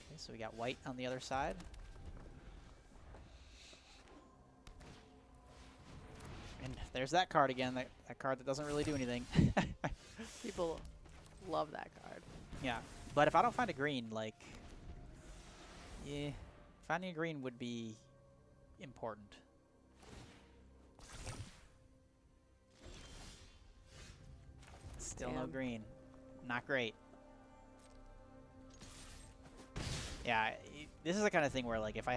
[SPEAKER 1] Okay, so we got white on the other side. And there's that card again, that card that doesn't really do anything.
[SPEAKER 2] People love that card.
[SPEAKER 1] Yeah, but if I don't find a green, like, yeah, finding a green would be important. Still no green. Not great. Yeah, this is the kind of thing where, like, if I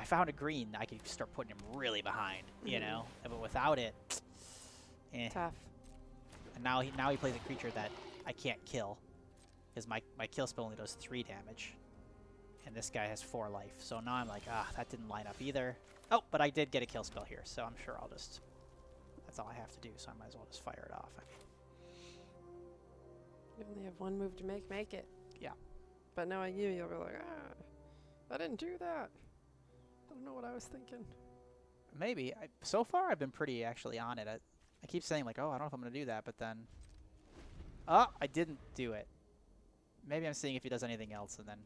[SPEAKER 1] found a green, I could start putting him really behind, you know. But without it,
[SPEAKER 2] Tough.
[SPEAKER 1] And now he plays a creature that I can't kill, because my kill spell only does 3 damage, and this guy has 4 life. So now I'm like, that didn't line up either. Oh, but I did get a kill spell here, so I'm sure that's all I have to do. So I might as well just fire it off.
[SPEAKER 2] You only have 1 move to make it.
[SPEAKER 1] Yeah.
[SPEAKER 2] But knowing you, you'll be like, I didn't do that. I don't know what I was thinking.
[SPEAKER 1] Maybe. So far, I've been pretty actually on it. I keep saying like, oh, I don't know if I'm going to do that, but then, I didn't do it. Maybe I'm seeing if he does anything else, and then,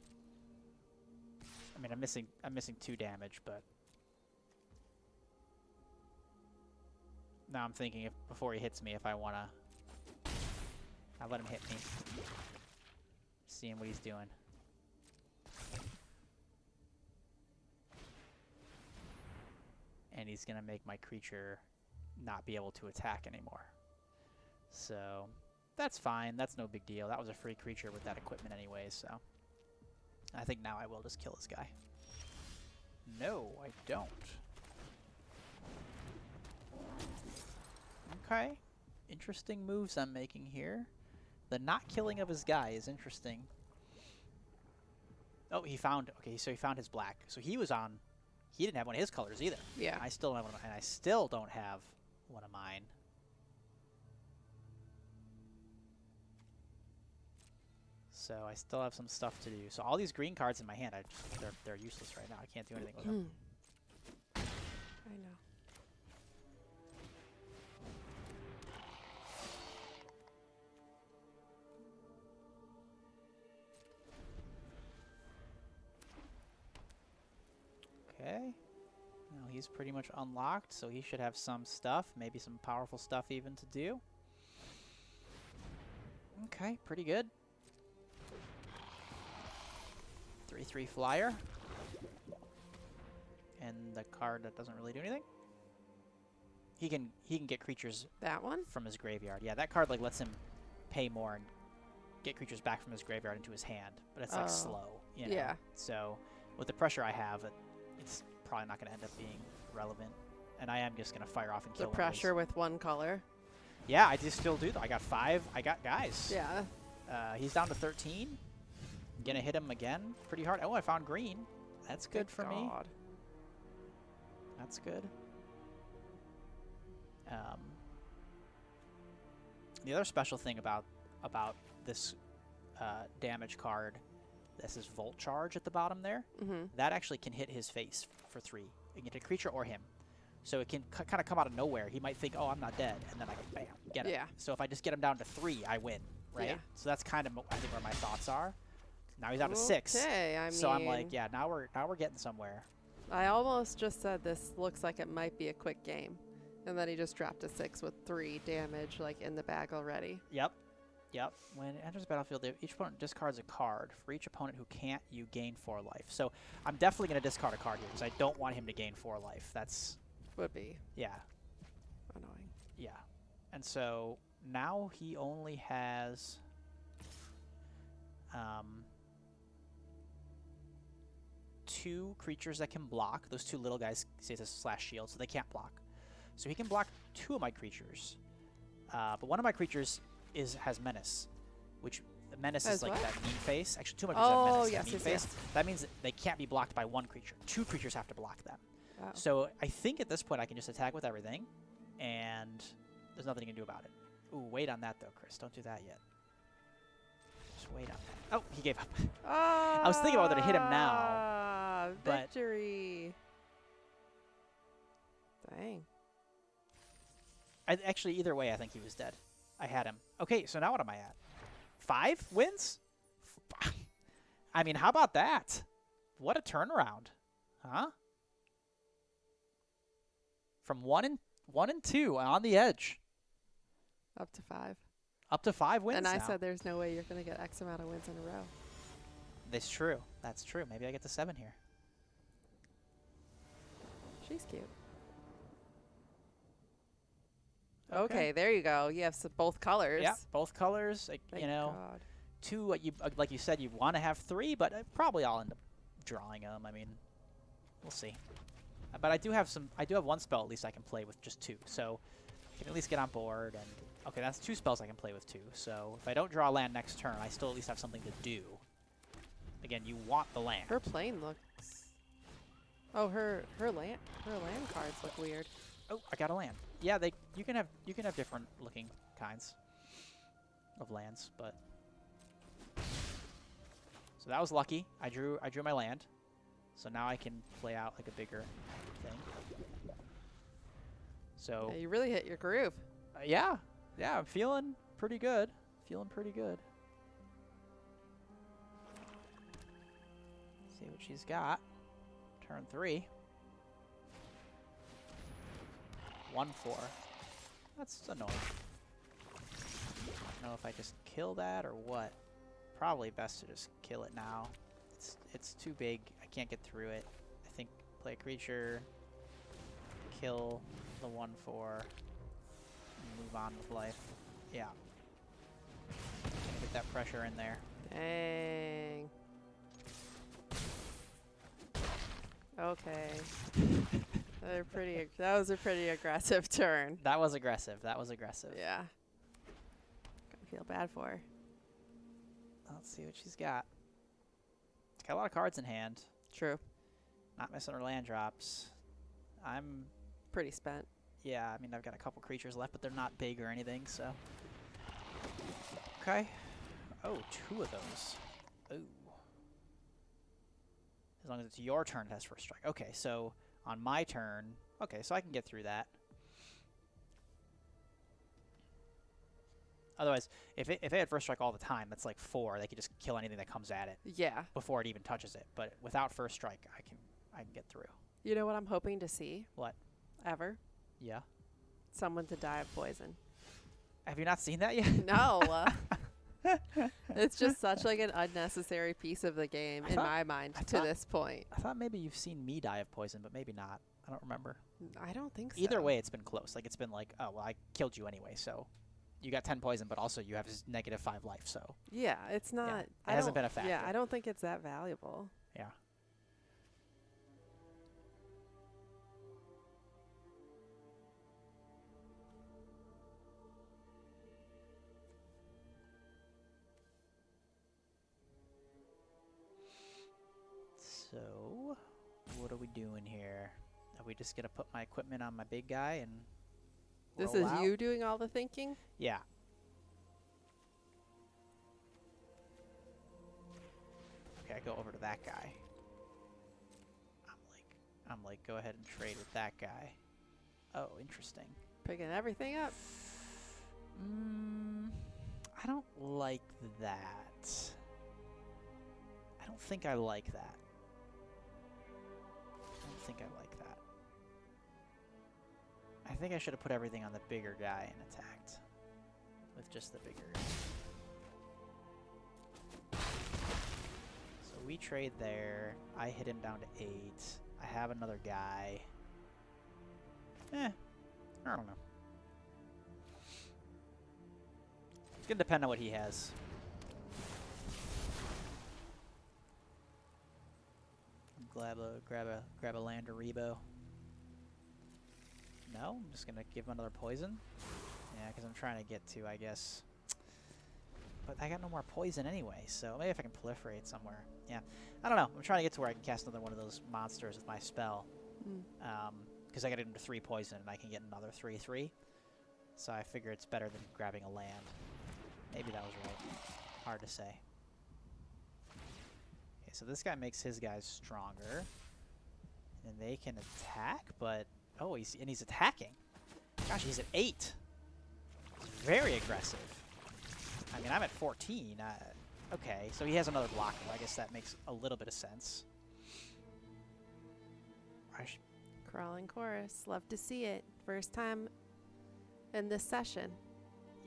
[SPEAKER 1] I mean, I'm missing 2 damage, but now I'm thinking if before he hits me, if I want to, I'll let him hit me. Seeing what he's doing. And he's going to make my creature not be able to attack anymore. So that's fine. That's no big deal. That was a free creature with that equipment anyway, so I think now I will just kill this guy. No, I don't. Okay. Interesting moves I'm making here. The not killing of his guy is interesting. Oh, okay, so he found his black. So he didn't have one of his colors either.
[SPEAKER 2] Yeah.
[SPEAKER 1] I still don't have one of mine, and I still don't have one of mine. So I still have some stuff to do. So all these green cards in my hand, they're useless right now. I can't do anything with them.
[SPEAKER 2] I know.
[SPEAKER 1] Okay. Now he's pretty much unlocked, so he should have some stuff, maybe some powerful stuff even to do. Okay, pretty good. 3/3 flyer. And the card that doesn't really do anything. He can get creatures
[SPEAKER 2] That one?
[SPEAKER 1] from his graveyard. Yeah, that card like lets him pay more and get creatures back from his graveyard into his hand, but it's like slow, you know.
[SPEAKER 2] Yeah.
[SPEAKER 1] So with the pressure I have, it's probably not going to end up being relevant, and I am just going to fire off and kill
[SPEAKER 2] The pressure with 1 color.
[SPEAKER 1] Yeah, I just still do though. I got 5. I got guys.
[SPEAKER 2] Yeah.
[SPEAKER 1] He's down to 13. I'm gonna hit him again pretty hard. Oh, I found green. That's good for me. That's good. The other special thing about this damage card. This is Volt Charge at the bottom there. That actually can hit his face for 3. It can hit a creature or him. So it can kind of come out of nowhere. He might think, oh, I'm not dead. And then I can, bam, get him.
[SPEAKER 2] Yeah.
[SPEAKER 1] So if I just get him down to 3, I win, right?
[SPEAKER 2] Yeah.
[SPEAKER 1] So that's kind of, I think, where my thoughts are. Now he's down to 6.
[SPEAKER 2] Okay, I mean,
[SPEAKER 1] so I'm like, yeah, now we're getting somewhere.
[SPEAKER 2] I almost just said this looks like it might be a quick game. And then he just dropped a 6 with 3 damage, like, in the bag already.
[SPEAKER 1] Yep. Yep. When it enters the battlefield, each opponent discards a card. For each opponent who can't, you gain 4 life. So I'm definitely going to discard a card here because I don't want him to gain 4 life. That's...
[SPEAKER 2] Would be.
[SPEAKER 1] Yeah.
[SPEAKER 2] Annoying.
[SPEAKER 1] Yeah. And so now he only has... 2 creatures that can block. Those 2 little guys say it's a / shield, so they can't block. So he can block 2 of my creatures. But one of my creatures has menace, which menace is like that mean face. Actually, 2 of my creatures have menace, that mean face. That means that they can't be blocked by 1 creature. 2 creatures have to block them.
[SPEAKER 2] Wow.
[SPEAKER 1] So I think at this point I can just attack with everything, and there's nothing you can do about it. Ooh, wait on that though, Chris. Don't do that yet. Just wait on that. Oh, he gave up. I was thinking about whether to hit him now.
[SPEAKER 2] Victory. Dang.
[SPEAKER 1] Actually, either way, I think he was dead. I had him. Okay, so now what am I at? 5 wins? I mean, how about that? What a turnaround. Huh? From 1 and 2 on the edge.
[SPEAKER 2] Up to 5.
[SPEAKER 1] Up to 5 wins
[SPEAKER 2] And I
[SPEAKER 1] now.
[SPEAKER 2] said there's no way you're going to get X amount of wins in a row.
[SPEAKER 1] That's true. That's true. Maybe I get to 7 here.
[SPEAKER 2] She's cute. Okay, there you go. You have both colors.
[SPEAKER 1] Yeah, both colors.
[SPEAKER 2] Thank
[SPEAKER 1] you know,
[SPEAKER 2] God.
[SPEAKER 1] 2. Like you said, you want to have 3, but probably I'll end up drawing them. I mean, we'll see. But I do have 1 spell at least I can play with just 2, so I can at least get on board. And okay, that's 2 spells I can play with 2. So if I don't draw a land next turn, I still at least have something to do. Again, you want the land.
[SPEAKER 2] Her plane looks. Oh, her land cards look weird.
[SPEAKER 1] Oh, I got a land. Yeah, you can have different looking kinds of lands, but so that was lucky. I drew my land, so now I can play out like a bigger thing. So
[SPEAKER 2] Yeah, you really hit your groove.
[SPEAKER 1] yeah, I'm feeling pretty good. Feeling pretty good. See what she's got. Turn 3. 1/4. That's annoying. I don't know if I just kill that or what. Probably best to just kill it now. It's too big. I can't get through it. I think play a creature, kill the 1/4, and move on with life. Yeah. Get that pressure in there.
[SPEAKER 2] Dang. Okay. That was a pretty aggressive turn.
[SPEAKER 1] That was aggressive. That was aggressive.
[SPEAKER 2] Yeah. Gonna feel bad for her.
[SPEAKER 1] Let's see what she's got. She's got a lot of cards in hand.
[SPEAKER 2] True.
[SPEAKER 1] Not missing her land drops. I'm
[SPEAKER 2] Pretty spent.
[SPEAKER 1] Yeah, I mean, I've got a couple creatures left, but they're not big or anything, so. Okay. Oh, 2 of those. Ooh. As long as it's your turn, it has first strike. Okay, so on my turn, okay, so I can get through that. Otherwise, if it had first strike all the time, that's like 4. They could just kill anything that comes at it
[SPEAKER 2] Yeah.
[SPEAKER 1] before it even touches it. But without first strike, I can get through.
[SPEAKER 2] You know what I'm hoping to see?
[SPEAKER 1] What?
[SPEAKER 2] Ever?
[SPEAKER 1] Yeah.
[SPEAKER 2] Someone to die of poison.
[SPEAKER 1] Have you not seen that yet?
[SPEAKER 2] No. It's just such like an unnecessary piece of the game in my mind to this point.
[SPEAKER 1] I thought maybe you've seen me die of poison, but maybe not. I don't remember.
[SPEAKER 2] I don't think so.
[SPEAKER 1] Either way, it's been close. Like, it's been like, oh, well, I killed you anyway, so you got 10 poison, but also you have -5 life, so.
[SPEAKER 2] Yeah, it's not.
[SPEAKER 1] Yeah, it hasn't been a factor.
[SPEAKER 2] Yeah, I don't think it's that valuable.
[SPEAKER 1] Yeah. So, what are we doing here? Are we just going to put my equipment on my big guy and
[SPEAKER 2] This
[SPEAKER 1] roll
[SPEAKER 2] is
[SPEAKER 1] out?
[SPEAKER 2] you doing all the thinking?
[SPEAKER 1] Yeah. go over to that guy. I'm like, go ahead and trade with that guy. Oh, interesting.
[SPEAKER 2] Picking everything up.
[SPEAKER 1] I don't like that. I don't think I like that. I don't think I like that. I think I should have put everything on the bigger guy and attacked with just the bigger guy. So we trade there. I hit him down to 8. I have another guy. I don't know. It's gonna depend on what he has. Grab a land or Rebo. No, I'm just gonna give him another poison. Yeah, because I'm trying to get to, I guess. But I got no more poison anyway, so maybe if I can proliferate somewhere. Yeah, I don't know. I'm trying to get to where I can cast another one of those monsters with my spell. Because I got into 3 poison and I can get another 3/3. So I figure it's better than grabbing a land. Maybe that was right. Hard to say. Okay, so this guy makes his guys stronger. And they can attack, but... Oh, he's attacking. Gosh, he's at 8. He's very aggressive. I mean, I'm at 14. Okay, so he has another blocker. I guess that makes a little bit of sense.
[SPEAKER 2] Crawling chorus. Love to see it. First time in this session.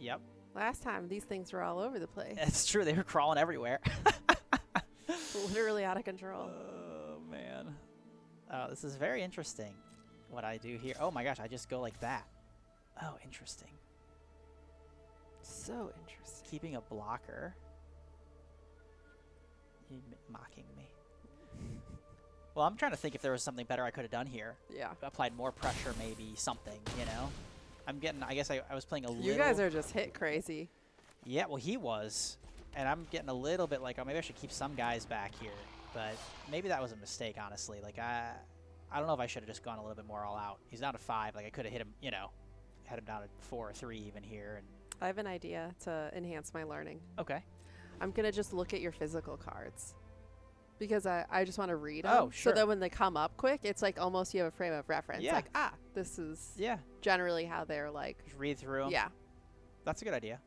[SPEAKER 1] Yep.
[SPEAKER 2] Last time, these things were all over the place.
[SPEAKER 1] That's true. They were crawling everywhere.
[SPEAKER 2] Literally out of control.
[SPEAKER 1] Oh, man. Oh, this is very interesting what I do here. Oh, my gosh. I just go like that. Oh, interesting.
[SPEAKER 2] So interesting.
[SPEAKER 1] Keeping a blocker. You mocking me. Well, I'm trying to think if there was something better I could have done here.
[SPEAKER 2] Yeah.
[SPEAKER 1] Applied more pressure, maybe something, you know? I'm getting, I guess I was playing a little.
[SPEAKER 2] You guys are just hit crazy.
[SPEAKER 1] Yeah, well, he was. And I'm getting a little bit like, oh, maybe I should keep some guys back here. But maybe that was a mistake, honestly. Like, I don't know if I should have just gone a little bit more all out. He's down to 5. Like, I could have hit him, you know, had him down to 4 or 3 even here. And
[SPEAKER 2] I have an idea to enhance my learning.
[SPEAKER 1] okay.
[SPEAKER 2] I'm going to just look at your physical cards. Because I just want to read them.
[SPEAKER 1] Oh, sure.
[SPEAKER 2] So that when they come up quick, it's like almost you have a frame of reference.
[SPEAKER 1] Yeah.
[SPEAKER 2] Like, this is
[SPEAKER 1] Yeah.
[SPEAKER 2] generally how they're like.
[SPEAKER 1] Just read through them.
[SPEAKER 2] Yeah.
[SPEAKER 1] That's a good idea.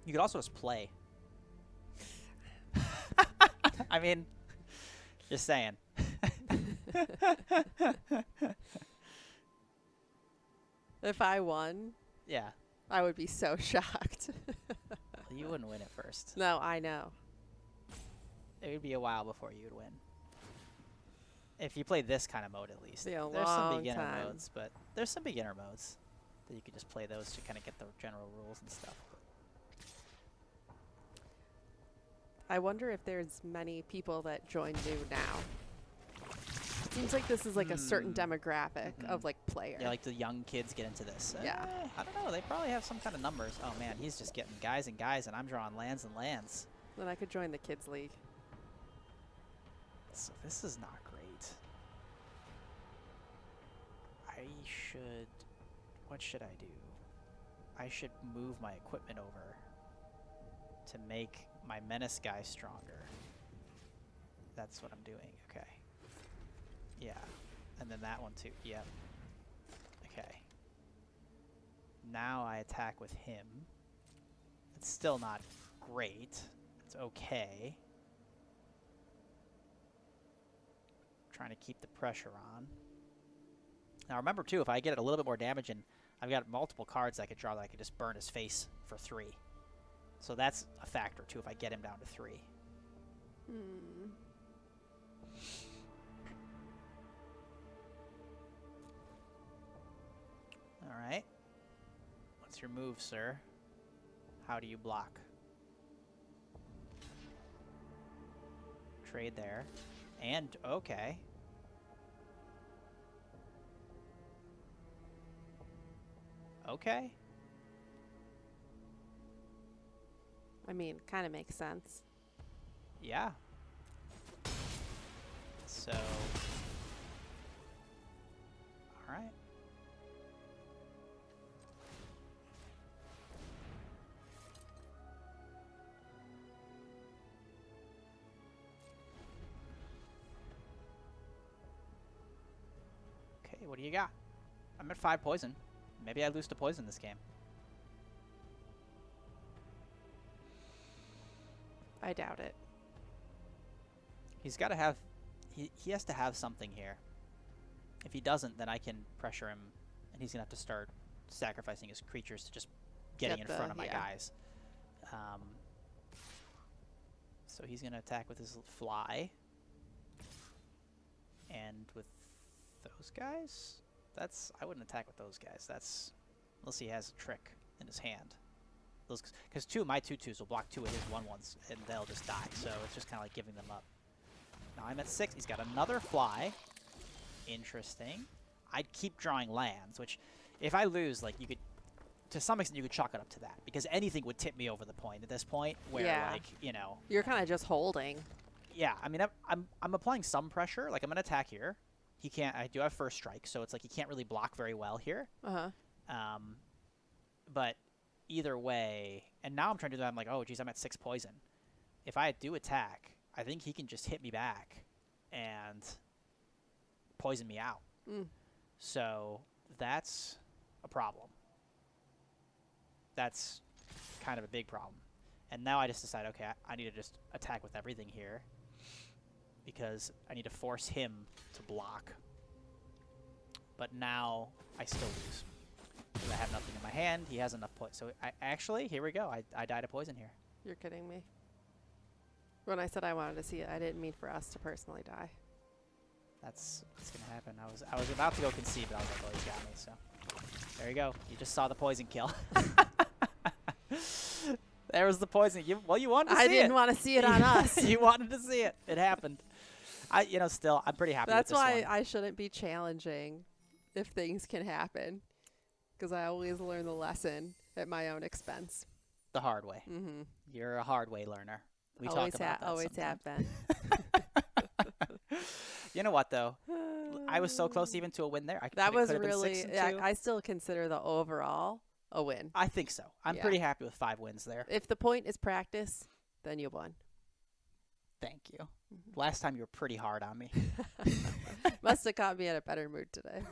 [SPEAKER 1] You could also just play. I mean, just saying.
[SPEAKER 2] If I won,
[SPEAKER 1] Yeah.
[SPEAKER 2] I would be so shocked.
[SPEAKER 1] You wouldn't win it first.
[SPEAKER 2] No, I know.
[SPEAKER 1] It would be a while before you would win. If you play this kind of mode, at least.
[SPEAKER 2] Be a
[SPEAKER 1] There's some
[SPEAKER 2] long
[SPEAKER 1] beginner
[SPEAKER 2] time.
[SPEAKER 1] modes, but there's some beginner modes that you could just play those to kind of get the general rules and stuff.
[SPEAKER 2] I wonder if there's many people that join new now. Seems like this is like a certain demographic of like player.
[SPEAKER 1] Yeah, like the young kids get into this.
[SPEAKER 2] Yeah.
[SPEAKER 1] I don't know. They probably have some kind of numbers. Oh, man, he's just getting guys and guys, and I'm drawing lands and lands.
[SPEAKER 2] Then I could join the kids league.
[SPEAKER 1] So this is not great. What should I do? I should move my equipment over to make my menace guy stronger. That's what I'm doing. Okay. Yeah. And then that one too. Yep. Okay. Now I attack with him. It's still not great. It's okay. Trying to keep the pressure on. Now remember too, if I get a little bit more damage and I've got multiple cards I could draw that I could just burn his face for 3. So that's a factor too if I get him down to 3. Alright. What's your move, sir? How do you block? Trade there. And, okay. Okay.
[SPEAKER 2] I mean, kind of makes sense.
[SPEAKER 1] Yeah. So. Alright. what do you got? I'm at 5 poison. Maybe I lose to poison this game.
[SPEAKER 2] I doubt it.
[SPEAKER 1] He's got to have... He has to have something here. If he doesn't, then I can pressure him, and he's going to have to start sacrificing his creatures to just getting in front of my guys. So he's going to attack with his fly. And with those guys? I wouldn't attack with those guys. Unless he has a trick in his hand. Because 2 of my 2/2s will block 2 of his 1/1s, and they'll just die. So it's just kind of like giving them up. Now I'm at 6. He's got another fly. Interesting. I'd keep drawing lands, which if I lose, like, you could, to some extent, you could chalk it up to that, because anything would tip me over the point at this point, where like, you know,
[SPEAKER 2] you're kind of just holding.
[SPEAKER 1] Yeah, I mean, I'm applying some pressure. Like, I'm gonna attack here. He can't. I do have first strike, so it's like he can't really block very well here. But either way, and now I'm trying to do that. I'm like, oh geez, I'm at 6 poison. If I do attack, I think he can just hit me back and poison me out. So that's a problem. That's kind of a big problem. And now I just decide, okay, I need to just attack with everything here, because I need to force him to block. But now I still lose, because I have nothing in my hand. He has enough poison. So actually, here we go. I died of poison here.
[SPEAKER 2] You're kidding me. When I said I wanted to see it, I didn't mean for us to personally die.
[SPEAKER 1] That's what's going to happen. I was about to go concede, but I was like, oh, he's got me. So there you go. You just saw the poison kill. There was the poison. You wanted to see it.
[SPEAKER 2] I didn't want to see it on us.
[SPEAKER 1] You wanted to see it. It happened. Still, I'm pretty happy with this one.
[SPEAKER 2] That's why I shouldn't be challenging if things can happen, because I always learn the lesson at my own expense.
[SPEAKER 1] The hard way. You're a hard way learner. We
[SPEAKER 2] always
[SPEAKER 1] talk about that
[SPEAKER 2] always
[SPEAKER 1] sometimes.
[SPEAKER 2] have been.
[SPEAKER 1] You know what, though? I was so close even to a win there.
[SPEAKER 2] That was really... I still consider the overall a win.
[SPEAKER 1] I think so. I'm pretty happy with 5 wins there.
[SPEAKER 2] If the point is practice, then you won.
[SPEAKER 1] Thank you. Last time you were pretty hard on me.
[SPEAKER 2] Must have caught me in a better mood today.